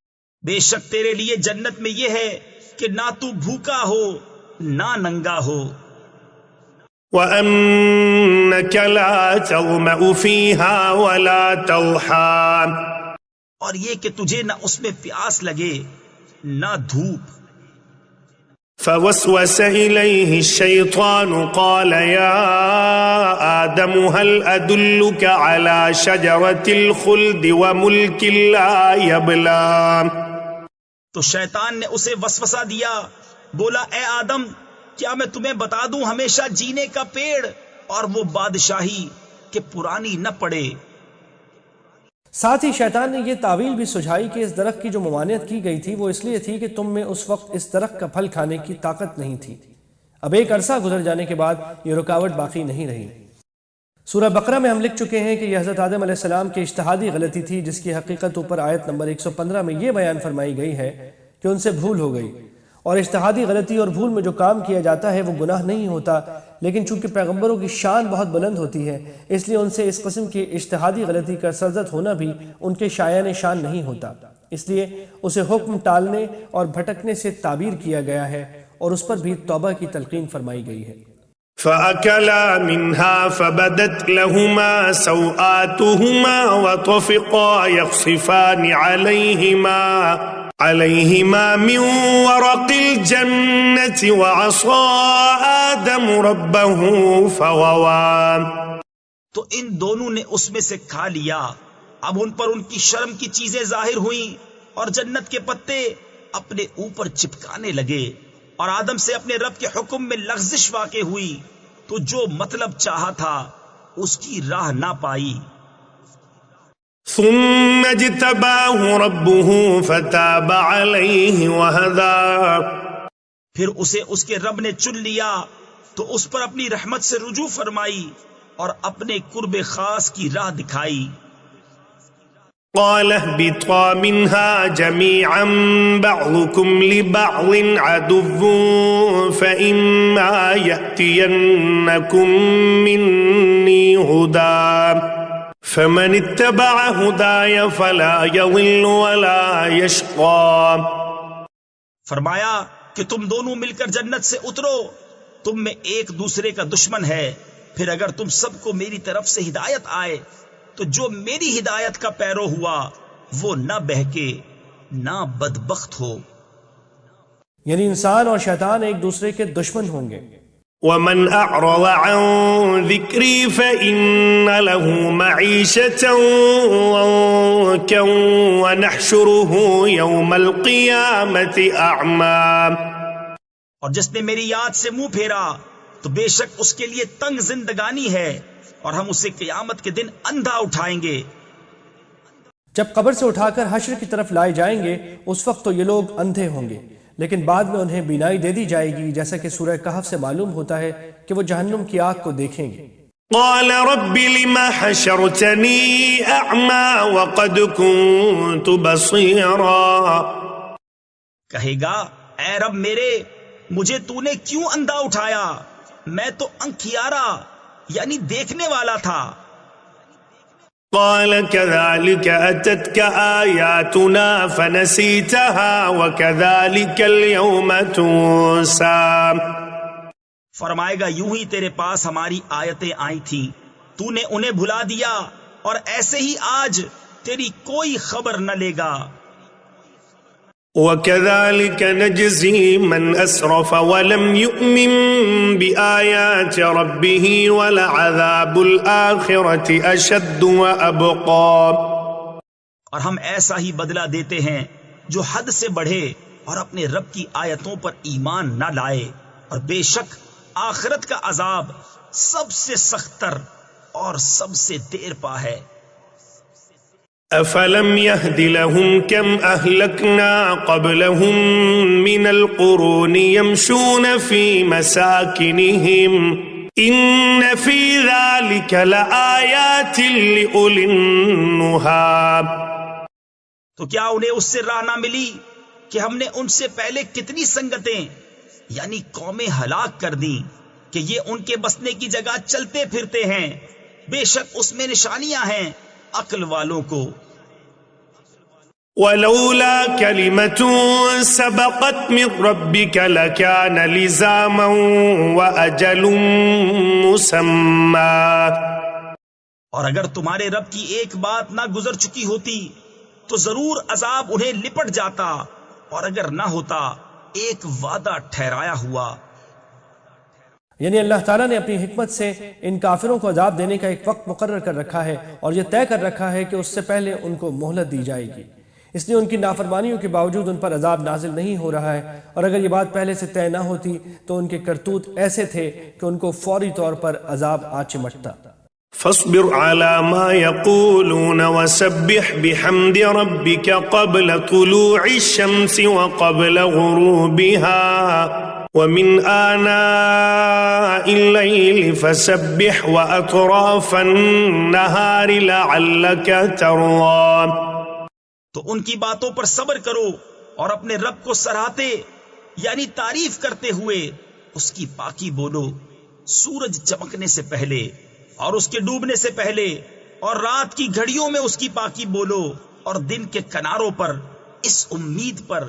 بے شک تیرے لیے جنت میں یہ ہے کہ نہ تو بھوکا ہو نہ ننگا ہو، وَأَنَّكَ لَا تَظْمَأُ فِيهَا وَلَا تَضْحَىٰ۔ اور یہ کہ تجھے نہ اس میں پیاس لگے نہ دھوپ۔ فَوَسْوَسَ إِلَيْهِ الشَّيْطَانُ قَالَ يَا آدَمُ هَلْ أَدُلُّكَ عَلَىٰ شَجَرَةِ الْخُلْدِ وَمُلْكٍ لَا يَبْلَىٰ۔ تو شیطان نے اسے وسوسہ دیا، بولا اے آدم، کیا میں تمہیں بتا دوں ہمیشہ جینے کا پیڑ اور وہ بادشاہی کہ پرانی نہ پڑے۔ ساتھ ہی شیطان نے یہ تعویل بھی سجھائی کہ اس درخت کی جو ممانعت کی گئی تھی وہ اس لیے تھی کہ تم میں اس وقت اس درخت کا پھل کھانے کی طاقت نہیں تھی۔ اب ایک عرصہ گزر جانے کے بعد یہ رکاوٹ باقی نہیں رہی۔ سورہ بقرہ میں ہم لکھ چکے ہیں کہ یہ حضرت آدم علیہ السلام کی اجتہادی غلطی تھی جس کی حقیقت اوپر آیت نمبر 115 میں یہ بیان فرمائی گئی ہے کہ ان سے بھول ہو گئی، اور اجتہادی غلطی اور بھول میں جو کام کیا جاتا ہے وہ گناہ نہیں ہوتا، لیکن چونکہ پیغمبروں کی شان بہت بلند ہوتی ہے اس لیے ان سے اس قسم کی اجتہادی غلطی کا سرزد ہونا بھی ان کے شایان شان نہیں ہوتا، اس لیے اسے حکم ٹالنے اور بھٹکنے سے تعبیر کیا گیا ہے اور اس پر بھی توبہ کی تلقین فرمائی گئی ہے۔ فَأَكَلَا مِنْهَا فَبَدَتْ لَهُمَا سَوْآتُهُمَا وَطَفِقَا يَخْصِفَانِ عَلَيْهِمَا مِنْ وَرَقِ الْجَنَّةِ وَعَصَىٰ آدَمُ رَبَّهُ فَغَوَىٰ۔ تو ان دونوں نے اس میں سے کھا لیا، اب ان پر ان کی شرم کی چیزیں ظاہر ہوئیں اور جنت کے پتے اپنے اوپر چپکانے لگے، اور آدم سے اپنے رب کے حکم میں لغزش واقع ہوئی تو جو مطلب چاہا تھا اس کی راہ نہ پائی۔ ثم اجتباه ربه فتاب عليه وهدى۔ پھر اسے اس کے رب نے چن لیا تو اس پر اپنی رحمت سے رجوع فرمائی اور اپنے قرب خاص کی راہ دکھائی۔ قال اهبطا منها جميعا بعضكم لبعض عدو فإما يأتينكم مني هدى فمن اتبع هداي فلا يضل ولا يشقى۔ فرمایا کہ تم دونوں مل کر جنت سے اترو، تم میں ایک دوسرے کا دشمن ہے، پھر اگر تم سب کو میری طرف سے ہدایت آئے تو جو میری ہدایت کا پیرو ہوا وہ نہ بہکے نہ بدبخت ہو۔ یعنی انسان اور شیطان ایک دوسرے کے دشمن ہوں گے۔ ومن أعرض عن ذكري فإن له معيشة ضنكا ونحشره يوم القيامة أعمى۔ اور جس نے میری یاد سے منہ پھیرا تو بے شک اس کے لیے تنگ زندگانی ہے، اور ہم اسے قیامت کے دن اندھا اٹھائیں گے۔ جب قبر سے اٹھا کر حشر کی طرف لائے جائیں گے اس وقت تو یہ لوگ اندھے ہوں گے، لیکن بعد میں انہیں بینائی دے دی جائے گی، جیسا کہ سورہ کہف سے معلوم ہوتا ہے کہ وہ جہنم کی آگ کو دیکھیں گے۔ قال رب لما حشرتني أعمى وقد كنت بصيرا، کہے گا اے رب میرے، مجھے تو نے کیوں اندھا اٹھایا، میں تو انکھیارا یعنی دیکھنے والا تھا۔ قال كذلك أتتك آياتنا فنسيتها وكذلك اليوم تنسى، فرمائے گا یوں ہی تیرے پاس ہماری آیتیں آئی تھیں، تو نے انہیں بھلا دیا اور ایسے ہی آج تیری کوئی خبر نہ لے گا۔ وكذلك نجزي من أسرف ولم يؤمن بآيات ربه ولعذاب الآخرة أشد وأبقى، اور ہم ایسا ہی بدلہ دیتے ہیں جو حد سے بڑھے اور اپنے رب کی آیتوں پر ایمان نہ لائے، اور بے شک آخرت کا عذاب سب سے سختر اور سب سے دیر پا ہے۔ أفلم يهد لهم كم أهلكنا قبلهم من القرون يمشون في مساكنهم إن في ذلك لآيات لأولي النهى، تو کیا انہیں اس سے راہ نہ ملی کہ ہم نے ان سے پہلے کتنی سنگتیں یعنی قومیں ہلاک کر دیں کہ یہ ان کے بسنے کی جگہ چلتے پھرتے ہیں، بے شک اس میں نشانیاں ہیں عقل والوں کو۔ ولولا كلمة سبقت من ربك لكان لزاما وأجل مسمى، اور اگر تمہارے رب کی ایک بات نہ گزر چکی ہوتی تو ضرور عذاب انہیں لپٹ جاتا، اور اگر نہ ہوتا ایک وعدہ ٹھہرایا ہوا۔ یعنی اللہ تعالیٰ نے اپنی حکمت سے ان کافروں کو عذاب دینے کا ایک وقت مقرر کر رکھا ہے، اور یہ طے کر رکھا ہے کہ اس سے پہلے ان کو مہلت دی جائے گی، اس لیے ان کی نافرمانیوں کے باوجود ان پر عذاب نازل نہیں ہو رہا ہے، اور اگر یہ بات پہلے سے طے نہ ہوتی تو ان کے کرتوت ایسے تھے کہ ان کو فوری طور پر عذاب آ چمٹتا۔ فاصبر على ما يقولون وسبح بحمد ربك قبل طلوع الشمس وقبل غروبها ومن آناء الليل فسبح وأطراف النهار لعلك ترضى، تو ان کی باتوں پر صبر کرو اور اپنے رب کو سراہتے یعنی تعریف کرتے ہوئے اس کی پاکی بولو، سورج چمکنے سے پہلے اور اس کے ڈوبنے سے پہلے، اور رات کی گھڑیوں میں اس کی پاکی بولو، اور دن کے کناروں پر اس امید پر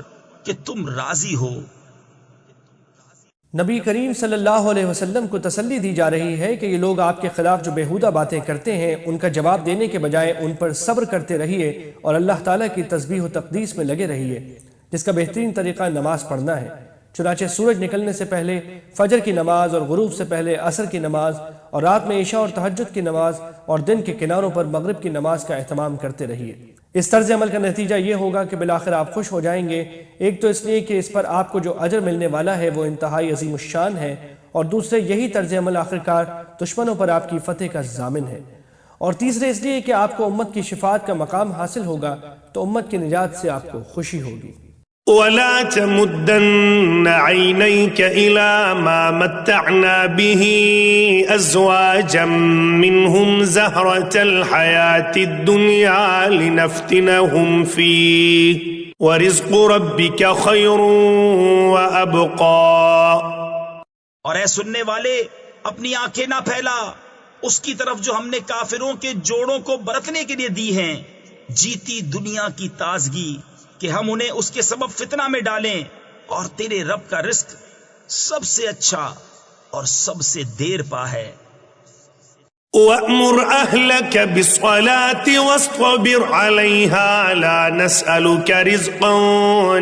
کہ تم راضی ہو۔ نبی کریم صلی اللہ علیہ وسلم کو تسلی دی جا رہی ہے کہ یہ لوگ آپ کے خلاف جو بیہودہ باتیں کرتے ہیں ان کا جواب دینے کے بجائے ان پر صبر کرتے رہیے اور اللہ تعالیٰ کی تسبیح و تقدیس میں لگے رہیے، جس کا بہترین طریقہ نماز پڑھنا ہے۔ چنانچہ سورج نکلنے سے پہلے فجر کی نماز، اور غروب سے پہلے عصر کی نماز، اور رات میں عشاء اور تہجد کی نماز، اور دن کے کناروں پر مغرب کی نماز کا اہتمام کرتے رہیے۔ اس طرز عمل کا نتیجہ یہ ہوگا کہ بالآخر آپ خوش ہو جائیں گے، ایک تو اس لیے کہ اس پر آپ کو جو اجر ملنے والا ہے وہ انتہائی عظیم الشان ہے، اور دوسرے یہی طرز عمل آخرکار دشمنوں پر آپ کی فتح کا ضامن ہے، اور تیسرے اس لیے کہ آپ کو امت کی شفاعت کا مقام حاصل ہوگا تو امت کی نجات سے آپ کو خوشی ہوگی۔ ولا تمدن عينيك إلى ما متعنا به أزواجا منهم زهرة الحياة الدنيا لنفتنهم فيه ورزق ربك خير وأبقى، اور اے سننے والے اپنی آنکھیں نہ پھیلا اس کی طرف جو ہم نے کافروں کے جوڑوں کو برتنے کے لیے دی ہیں، جیتی دنیا کی تازگی کہ ہم انہیں اس کے سبب فتنہ میں ڈالیں، اور تیرے رب کا رزق سب سے اچھا اور سب سے دیر پا ہے۔ وَأْمُرْ أَهْلَكَ بِالصَّلَاةِ وَاصْطَبِرْ عَلَيْهَا لَا نَسْأَلُكَ رِزْقًا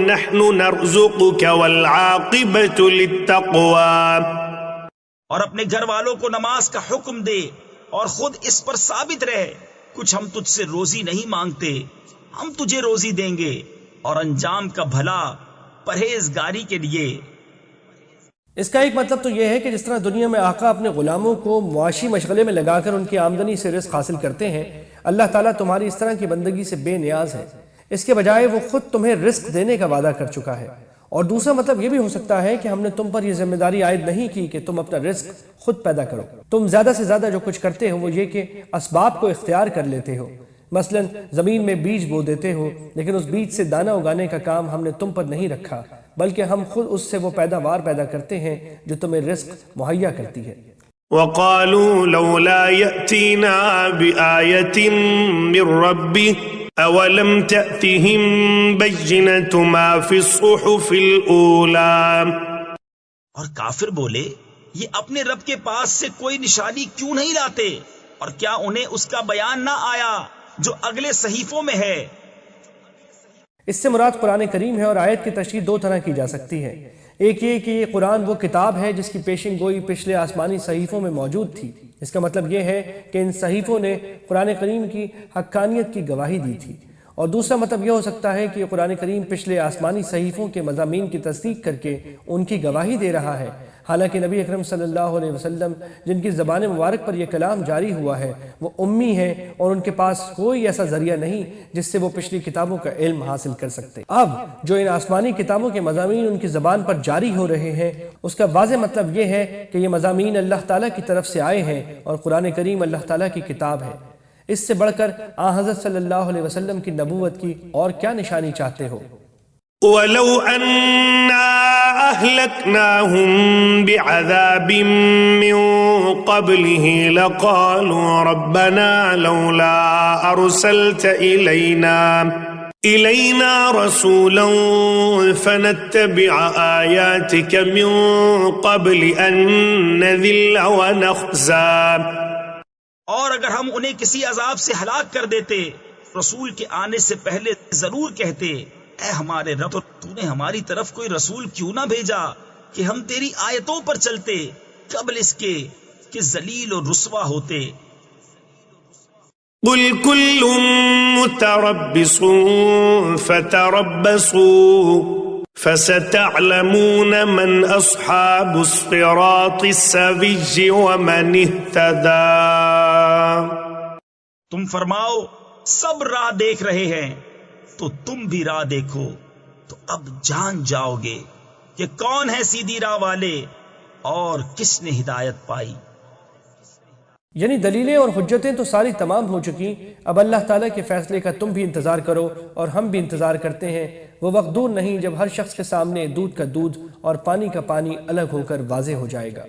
نَحْنُ نَرْزُقُكَ وَالْعَاقِبَةُ لِلتَّقْوَى، اور اپنے گھر والوں کو نماز کا حکم دے اور خود اس پر ثابت رہے، کچھ ہم تجھ سے روزی نہیں مانگتے، ہم تجھے روزی دیں گے، اور انجام کا بھلا پرہیزگاری کے لیے۔ اس کا ایک مطلب تو یہ ہے کہ جس طرح دنیا میں آقا اپنے غلاموں کو معاشی مشغلے میں لگا کر ان کی آمدنی سے رزق حاصل کرتے ہیں، اللہ تعالیٰ تمہاری اس طرح کی بندگی سے بے نیاز ہے، اس کے بجائے وہ خود تمہیں رزق دینے کا وعدہ کر چکا ہے۔ اور دوسرا مطلب یہ بھی ہو سکتا ہے کہ ہم نے تم پر یہ ذمہ داری عائد نہیں کی کہ تم اپنا رزق خود پیدا کرو۔ تم زیادہ سے زیادہ جو کچھ کرتے ہو وہ یہ کہ اسباب کو اختیار کر لیتے ہو، مثلا زمین میں بیج بو دیتے ہو، لیکن اس بیج سے دانہ اگانے کا کام ہم نے تم پر نہیں رکھا، بلکہ ہم خود اس سے وہ پیداوار پیدا کرتے ہیں جو تمہیں رزق مہیا کرتی ہے۔ وقالوا لولا يأتينا بآية من ربه أولم تأتهم بينة ما في الصحف الأولى۔ اور کافر بولے یہ اپنے رب کے پاس سے کوئی نشانی کیوں نہیں لاتے، اور کیا انہیں اس کا بیان نہ آیا جو اگلے صحیفوں میں ہے۔ اس سے مراد قرآن کریم ہے، اور آیت کی تشریح دو طرح کی جا سکتی ہے۔ ایک یہ کہ یہ قرآن وہ کتاب ہے جس کی پیشن گوئی پچھلے آسمانی صحیفوں میں موجود تھی، اس کا مطلب یہ ہے کہ ان صحیفوں نے قرآن کریم کی حقانیت کی گواہی دی تھی۔ اور دوسرا مطلب یہ ہو سکتا ہے کہ یہ قرآن کریم پچھلے آسمانی صحیفوں کے مضامین کی تصدیق کر کے ان کی گواہی دے رہا ہے، حالانکہ نبی اکرم صلی اللہ علیہ وسلم جن کی زبان مبارک پر یہ کلام جاری ہوا ہے وہ امی ہیں، اور ان کے پاس کوئی ایسا ذریعہ نہیں جس سے وہ پچھلی کتابوں کا علم حاصل کر سکتے۔ اب جو ان آسمانی کتابوں کے مضامین ان کی زبان پر جاری ہو رہے ہیں، اس کا واضح مطلب یہ ہے کہ یہ مضامین اللہ تعالیٰ کی طرف سے آئے ہیں، اور قرآن کریم اللہ تعالیٰ کی کتاب ہے۔ اس سے بڑھ کر حضرت صلی اللہ علیہ وسلم کی نبوت کی اور کیا نشانی چاہتے ہو؟ وَلَوْ أَنَّا أَهْلَكْنَاهُمْ بِعَذَابٍ مِّن قَبْلِهِ لَقَالُوا رَبَّنَا لَوْلَا أَرْسَلْتَ إِلَيْنَا رَسُولًا فَنَتَّبِعَ آيَاتِكَ مِن قَبْلِ أَن نَّذِلَّ وَنَخْزَىٰ۔ اور اگر ہم انہیں کسی عذاب سے ہلاک کر دیتے، رسول کے آنے سے پہلے ضرور کہتے، اے ہمارے رب، تو نے ہماری طرف کوئی رسول کیوں نہ بھیجا کہ ہم تیری آیتوں پر چلتے قبل اس کے کہ ذلیل و رسوا ہوتے۔ قُلْ كُلٌّ مُتَرَبِّصٌ فَتَرَبَّصُوا فَسَتَعْلَمُونَ مَنْ أَصْحَابُ الصِّرَاطِ السَّوِيِّ وَمَنِ اهْتَدَىٰ۔ تم فرماؤ سب راہ دیکھ رہے ہیں، تو تم بھی راہ دیکھو، تو اب جان جاؤ گے کہ کون ہے سیدھی راہ والے اور کس نے ہدایت پائی۔ یعنی دلیلیں اور حجتیں تو ساری تمام ہو چکی، اب اللہ تعالیٰ کے فیصلے کا تم بھی انتظار کرو اور ہم بھی انتظار کرتے ہیں۔ وہ وقت دور نہیں جب ہر شخص کے سامنے دودھ کا دودھ اور پانی کا پانی الگ ہو کر واضح ہو جائے گا۔